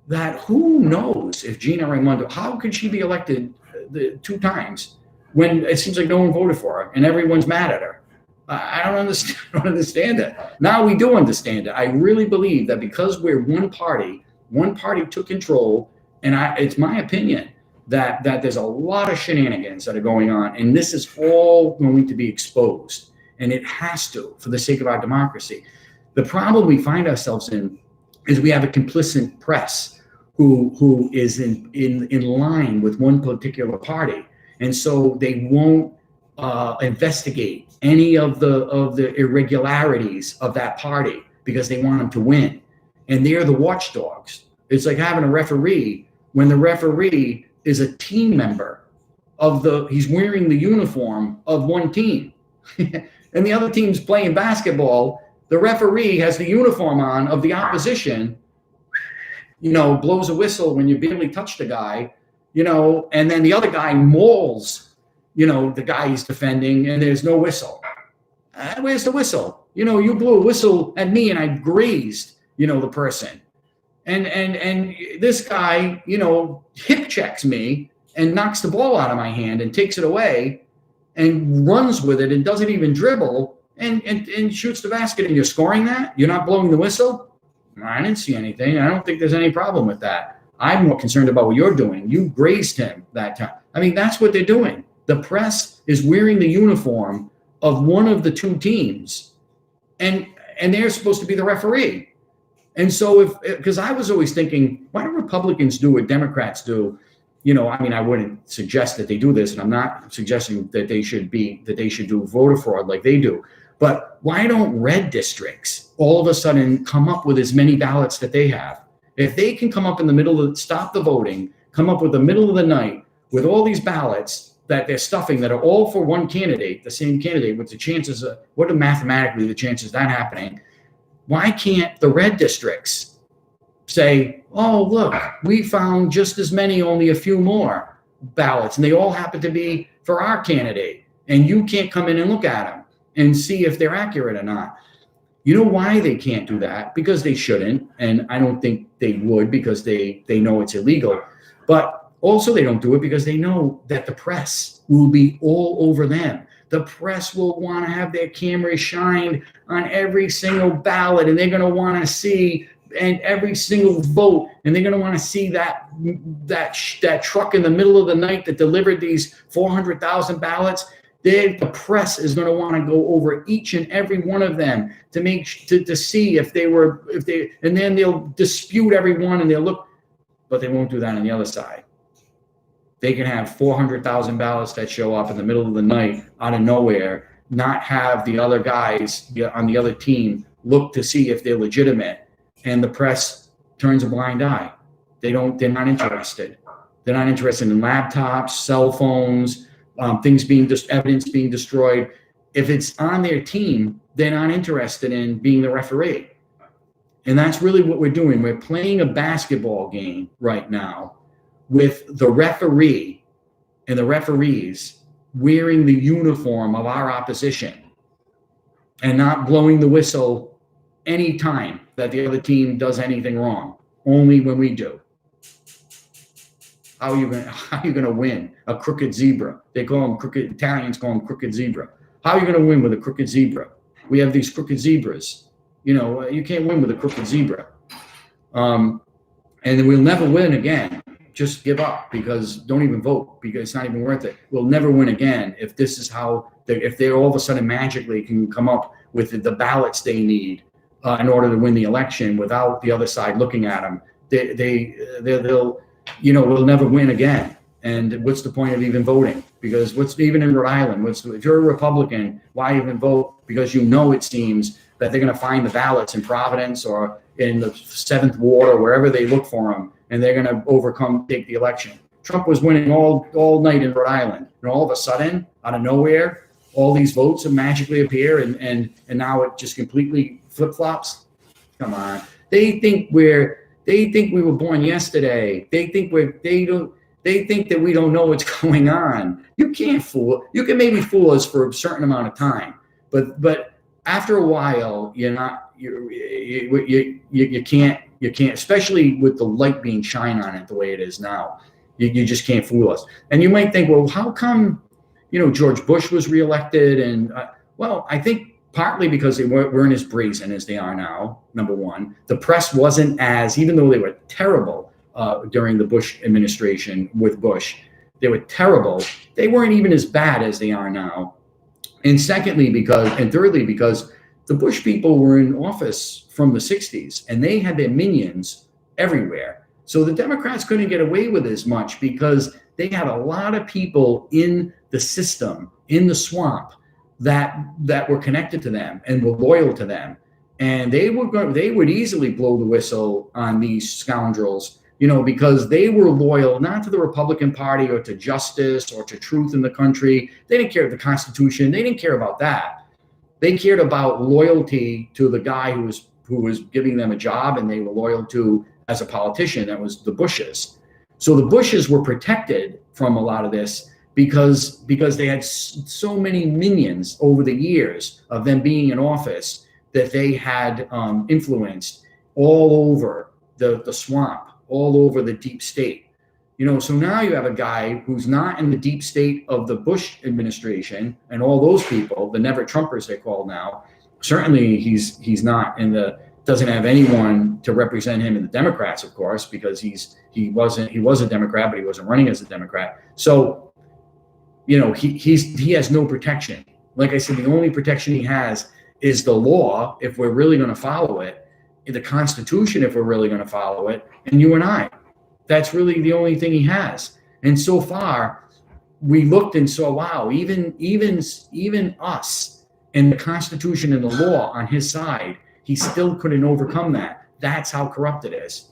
A: that who knows if Gina Raimondo, how could she be elected two times when it seems like no one voted for her and everyone's mad at her? I don't understand it. Now we do understand it. I really believe that because we're one party took control, and it's my opinion that there's a lot of shenanigans that are going on, and this is all going to be exposed, and it has to, for the sake of our democracy. The problem we find ourselves in is we have a complicit press who is in line with one particular party, and so they won't investigate any of the irregularities of that party because they want them to win, and they're the watchdogs. It's like having a referee when the referee is a team member he's wearing the uniform of one team, and the other team's playing basketball. The referee has the uniform on of the opposition, blows a whistle when you barely touched a guy, and then the other guy mauls, the guy he's defending, and there's no whistle. Where's the whistle? You blew a whistle at me and I grazed, the person. And this guy, hip checks me and knocks the ball out of my hand and takes it away and runs with it and doesn't even dribble and shoots the basket, and you're scoring that? You're not blowing the whistle? I didn't see anything. I don't think there's any problem with that. I'm more concerned about what you're doing. You grazed him that time. I mean, that's what they're doing. The press is wearing the uniform of one of the two teams, and they're supposed to be the referee. And so because I was always thinking, why do Republicans do what Democrats do? I wouldn't suggest that they do this, and I'm not suggesting that they should do voter fraud like they do. But why don't red districts all of a sudden come up with as many ballots that they have? If they can come up in the middle stop the voting, come up with the middle of the night with all these ballots that they're stuffing that are all for one candidate, the same candidate, with the chances of, what are mathematically the chances of that happening? Why can't the red districts say, oh, look, we found just as many, only a few more ballots, and they all happen to be for our candidate, and you can't come in and look at them and see if they're accurate or not? You know why they can't do that? Because they shouldn't, and I don't think they would, because they know it's illegal. But also they don't do it because they know that the press will be all over them. The press will want to have their cameras shined on every single ballot, and they're going to want to see and every single vote, and they're going to want to see that truck in the middle of the night that delivered these 400,000 ballots. The press is going to want to go over each and every one of them to see if they, and then they'll dispute everyone and they'll look, but they won't do that on the other side. They can have 400,000 ballots that show up in the middle of the night out of nowhere, not have the other guys on the other team look to see if they're legitimate, and the press turns a blind eye. They're not interested. They're not interested in laptops, cell phones, evidence being destroyed. If it's on their team, they're not interested in being the referee. And that's really what we're doing. We're playing a basketball game right now with the referee and the referees wearing the uniform of our opposition and not blowing the whistle any time that the other team does anything wrong, only when we do. How are you going to win a crooked zebra? They call them crooked, Italians call them crooked zebra. How are you going to win with a crooked zebra? We have these crooked zebras. You know, you can't win with a crooked zebra. And we'll never win again. Just give up, because don't even vote, because it's not even worth it. We'll never win again if this is how, if they all of a sudden magically can come up with the ballots they need in order to win the election without the other side looking at them. They'll, you know, we'll never win again. And what's the point of even voting? Because what's even in Rhode Island? If you're a Republican, why even vote? Because you know, it seems that they're going to find the ballots in Providence or in the 7th Ward or wherever they look for them, and they're going to take the election. Trump was winning all night in Rhode Island, and all of a sudden, out of nowhere, all these votes magically appear, and now it just completely flip-flops. Come on, they think we were born yesterday. They think that we don't know what's going on. You can't fool. You can maybe fool us for a certain amount of time, but after a while, you can't, especially with the light being shined on it the way it is now. You just can't fool us. And you might think, well, how come, you know, George Bush was reelected? And well, I think partly because they weren't as brazen as they are now. Number one, the press wasn't as, even though they were terrible during the Bush administration with Bush, they were terrible. They weren't even as bad as they are now. And thirdly, because the Bush people were in office from the 60s, and they had their minions everywhere. So the Democrats couldn't get away with as much because they had a lot of people in the system, in the swamp, that were connected to them and were loyal to them. And they would easily blow the whistle on these scoundrels, you know, because they were loyal not to the Republican Party or to justice or to truth in the country. They didn't care about the Constitution. They didn't care about that. They cared about loyalty to the guy who was giving them a job, and they were loyal to as a politician. That was the Bushes. So the Bushes were protected from a lot of this because they had so many minions over the years of them being in office that they had influenced all over the swamp, all over the deep state. You know, so now you have a guy who's not in the deep state of the Bush administration and all those people, the never Trumpers they're called now. Certainly he's not doesn't have anyone to represent him in the Democrats, of course, because he was a Democrat, but he wasn't running as a Democrat. So, you know, he has no protection. Like I said, the only protection he has is the law, if we're really going to follow it, the Constitution, if we're really going to follow it, and you and I. That's really the only thing he has. And so far, we looked and saw, wow, even us and the Constitution and the law on his side, he still couldn't overcome that. That's how corrupt it is.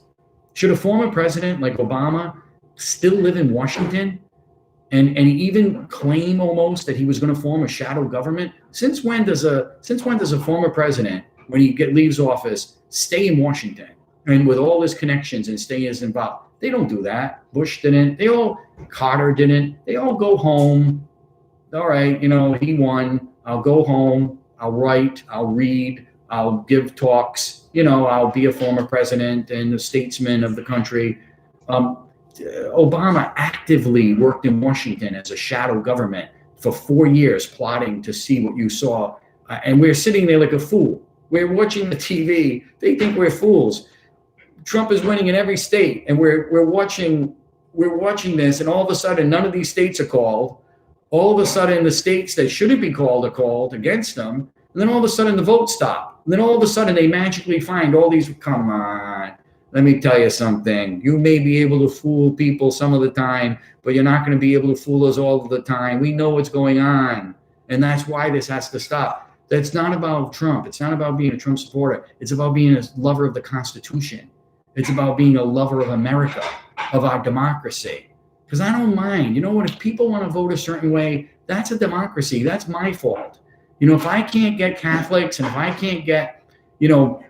A: Should a former president like Obama still live in Washington and even claim almost that he was going to form a shadow government? Since when does a former president, when he leaves office, stay in Washington and with all his connections and stay as involved? They don't do that. Bush didn't. Carter didn't. They all go home. All right, you know, he won. I'll go home. I'll write. I'll read. I'll give talks. You know, I'll be a former president and a statesman of the country. Obama actively worked in Washington as a shadow government for 4 years, plotting to see what you saw. And we're sitting there like a fool. We're watching the TV. They think we're fools. Trump is winning in every state, and we're watching this, and all of a sudden, none of these states are called. All of a sudden, the states that shouldn't be called are called against them, and then all of a sudden, the votes stop. And then all of a sudden, they magically find all these. Come on, let me tell you something. You may be able to fool people some of the time, but you're not going to be able to fool us all of the time. We know what's going on, and that's why this has to stop. That's not about Trump. It's not about being a Trump supporter. It's about being a lover of the Constitution. It's about being a lover of America, of our democracy. Because I don't mind. You know what? If people want to vote a certain way, that's a democracy. That's my fault. You know, if I can't get Catholics and if I can't get, you know,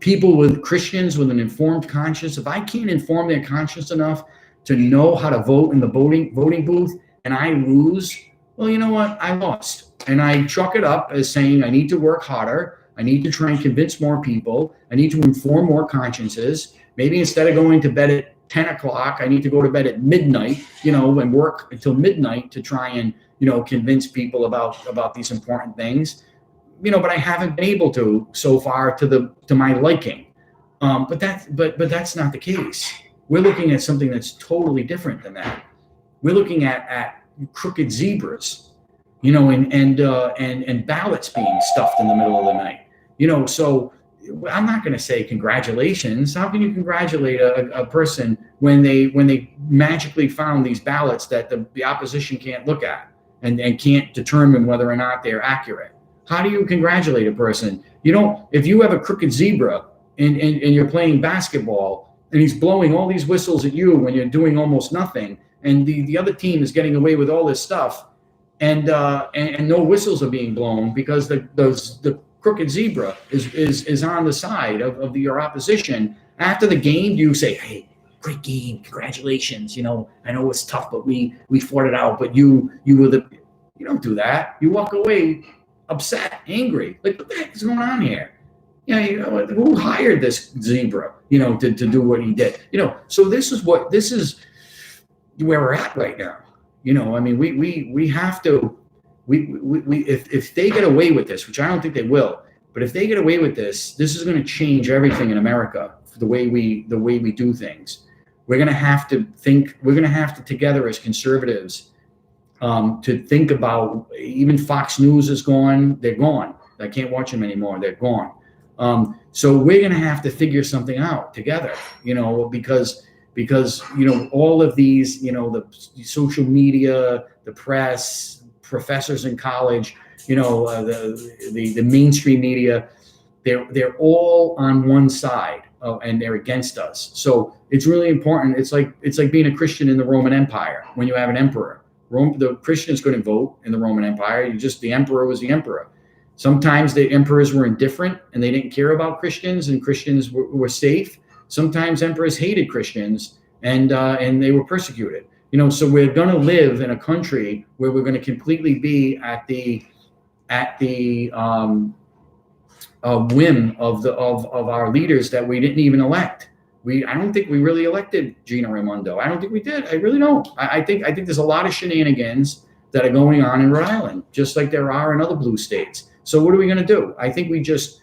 A: people with Christians with an informed conscience, if I can't inform their conscience enough to know how to vote in the voting booth and I lose, well, you know what? I lost. And I chalk it up as saying I need to work harder. I need to try and convince more people. I need to inform more consciences. Maybe instead of going to bed at 10 o'clock, I need to go to bed at midnight, and work until midnight to try and, convince people about these important things. But I haven't been able to so far to my liking. But that's not the case. We're looking at something that's totally different than that. We're looking at crooked zebras, and ballots being stuffed in the middle of the night. So I'm not going to say congratulations. How can you congratulate a person when they magically found these ballots that the opposition can't look at and can't determine whether or not they're accurate? How do you congratulate a person? If you have a crooked zebra and you're playing basketball and he's blowing all these whistles at you when you're doing almost nothing, and the other team is getting away with all this stuff, and no whistles are being blown because the crooked zebra is on the side of your opposition. After the game, you say, "Hey, great game, congratulations. I know it's tough, but we fought it out. But you don't do that. You walk away upset, angry. Like, what the heck is going on here? Who hired this zebra? To do what he did. So this is where we're at right now. We have to. If they get away with this, which I don't think they will, but if they get away with this is going to change everything in America, the way we do things. We're going to have to think. We're going to have to together as conservatives to think about. Even Fox News is gone. They're gone. I can't watch them anymore. They're gone. So we're going to have to figure something out together. Because all of these, the social media, the press, professors in college, the mainstream media, they're all on one side, and they're against us. So it's really important. It's like being a Christian in the Roman Empire when you have an emperor. The Christians couldn't vote in the Roman Empire. The emperor was the emperor. Sometimes the emperors were indifferent and they didn't care about Christians, and Christians were safe. Sometimes emperors hated Christians and they were persecuted. So we're going to live in a country where we're going to completely be at the whim of our leaders that we didn't even elect. I don't think we really elected Gina Raimondo. I don't think we did. I really don't. I think there's a lot of shenanigans that are going on in Rhode Island, just like there are in other blue states. So what are we going to do? I think that's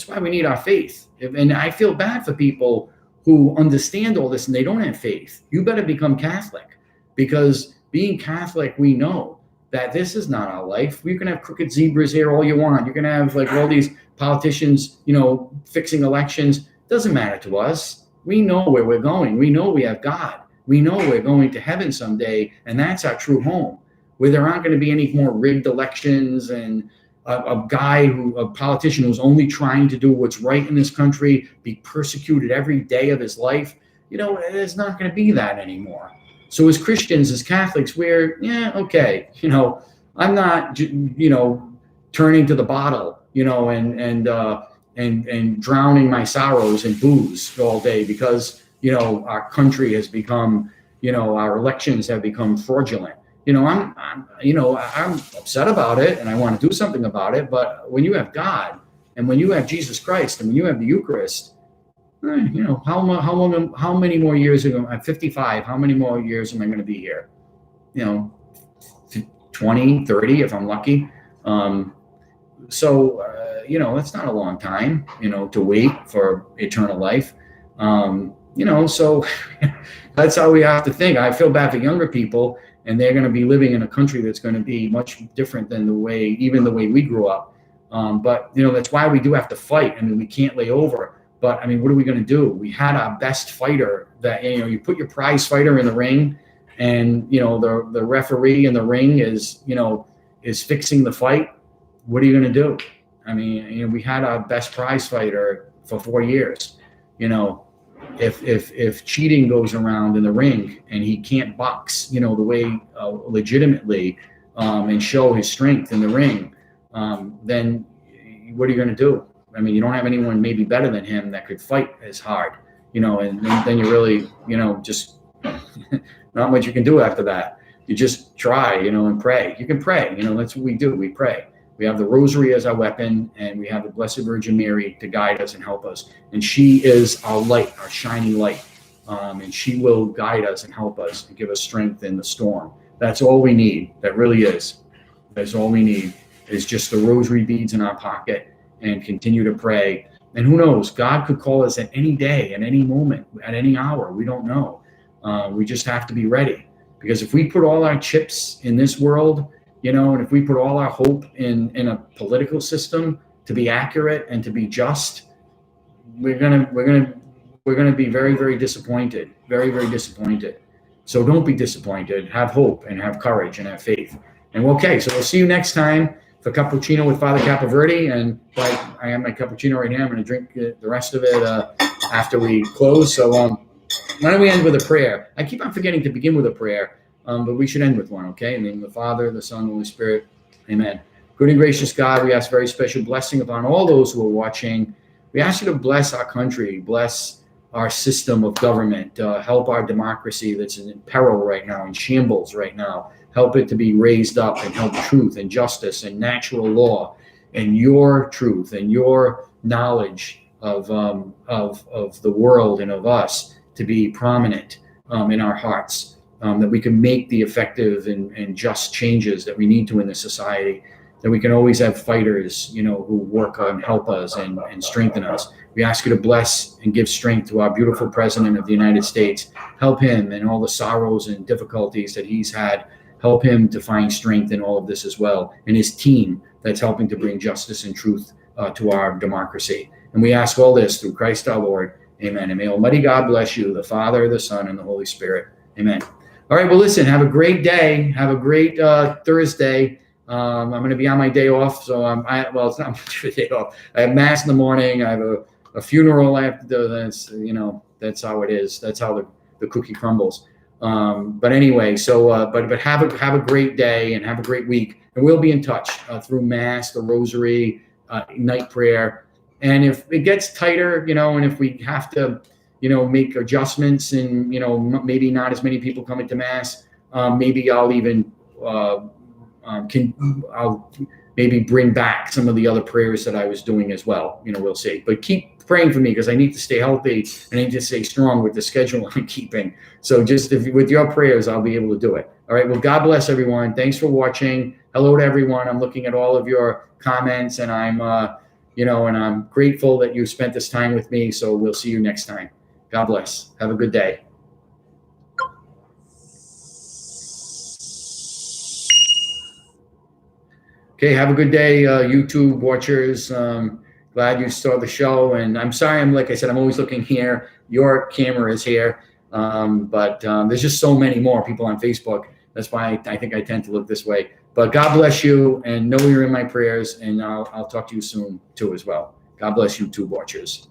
A: why we need our faith. And I feel bad for people who understand all this and they don't have faith. You better become Catholic, because being Catholic, we know that this is not our life. You can have crooked zebras here all you want. You can have like all these politicians, fixing elections. Doesn't matter to us. We know where we're going. We know we have God. We know we're going to heaven someday, and that's our true home, where there aren't going to be any more rigged elections and a politician who's only trying to do what's right in this country be persecuted every day of his life. There's not going to be that anymore. So as Christians, as Catholics, we're, okay. I'm not, turning to the bottle, and drowning my sorrows in booze all day because, our country has become, our elections have become fraudulent. I'm upset about it and I want to do something about it. But when you have God and when you have Jesus Christ and when you have the Eucharist, how many more years ago? I'm 55. How many more years am I going to be here? 20, 30, if I'm lucky. So that's not a long time, to wait for eternal life. So that's how we have to think. I feel bad for younger people, and they're going to be living in a country that's going to be much different than the way we grew up. But that's why we do have to fight. I mean, we can't lay over. But I mean, what are we going to do? We had our best fighter that, you put your prize fighter in the ring, and the referee in the ring is fixing the fight. What are you going to do? I mean, we had our best prize fighter for 4 years. If cheating goes around in the ring and he can't box, the way legitimately and show his strength in the ring, then what are you going to do? I mean, you don't have anyone maybe better than him that could fight as hard, and then you really, just not much you can do after that. You just try, and pray. You can pray, that's what we do. We pray. We have the rosary as our weapon, and we have the Blessed Virgin Mary to guide us and help us. And she is our light, our shining light. And she will guide us and help us and give us strength in the storm. That's all we need. That really is. That's all we need is just the rosary beads in our pocket and continue to pray. And who knows, God could call us at any day, at any moment, at any hour. We don't know. We just have to be ready. Because if we put all our chips in this world, and if we put all our hope in a political system to be accurate and to be just, we're gonna be very, very disappointed. Very, very disappointed. So don't be disappointed. Have hope and have courage and have faith. And okay, so we'll see you next time for Cappuccino with Father Capoverdi. And I have my cappuccino right now. I'm going to drink the rest of it after we close. So why don't we end with a prayer? I keep on forgetting to begin with a prayer, but we should end with one, okay? In the name of the Father, the Son, and the Holy Spirit. Amen. Good and gracious God, we ask very special blessing upon all those who are watching. We ask you to bless our country, bless our system of government, help our democracy that's in peril right now, in shambles right now. Help it to be raised up and help truth and justice and natural law and your truth and your knowledge of the world and of us to be prominent in our hearts, that we can make the effective and just changes that we need to in the society, that we can always have fighters, who work on help us and strengthen us. We ask you to bless and give strength to our beautiful President of the United States. Help him in all the sorrows and difficulties that he's had. Help him to find strength in all of this as well, and his team that's helping to bring justice and truth to our democracy. And we ask all this through Christ our Lord. Amen. And may Almighty God bless you, the Father, the Son, and the Holy Spirit. Amen. All right, well, listen, have a great day. Have a great Thursday. I'm going to be on my day off, so it's not much of a day off. I have Mass in the morning. I have a funeral after. That's that's how it is. That's how the cookie crumbles. But anyway, so but have a great day and have a great week, and we'll be in touch through Mass, the Rosary, night prayer, and if it gets tighter, and if we have to, make adjustments, and maybe not as many people coming to Mass, maybe I'll even I'll maybe bring back some of the other prayers that I was doing as well. We'll see. But keep praying for me because I need to stay healthy and I need to stay strong with the schedule I'm keeping. So just with your prayers, I'll be able to do it. All right. Well, God bless everyone. Thanks for watching. Hello to everyone. I'm looking at all of your comments, and I'm, and I'm grateful that you spent this time with me. So we'll see you next time. God bless. Have a good day. Okay, have a good day, YouTube watchers. Glad you saw the show, and I'm sorry. Like I said, I'm always looking here. Your camera is here, but there's just so many more people on Facebook. That's why I think I tend to look this way. But God bless you, and know you're in my prayers, and I'll talk to you soon too as well. God bless you, YouTube watchers.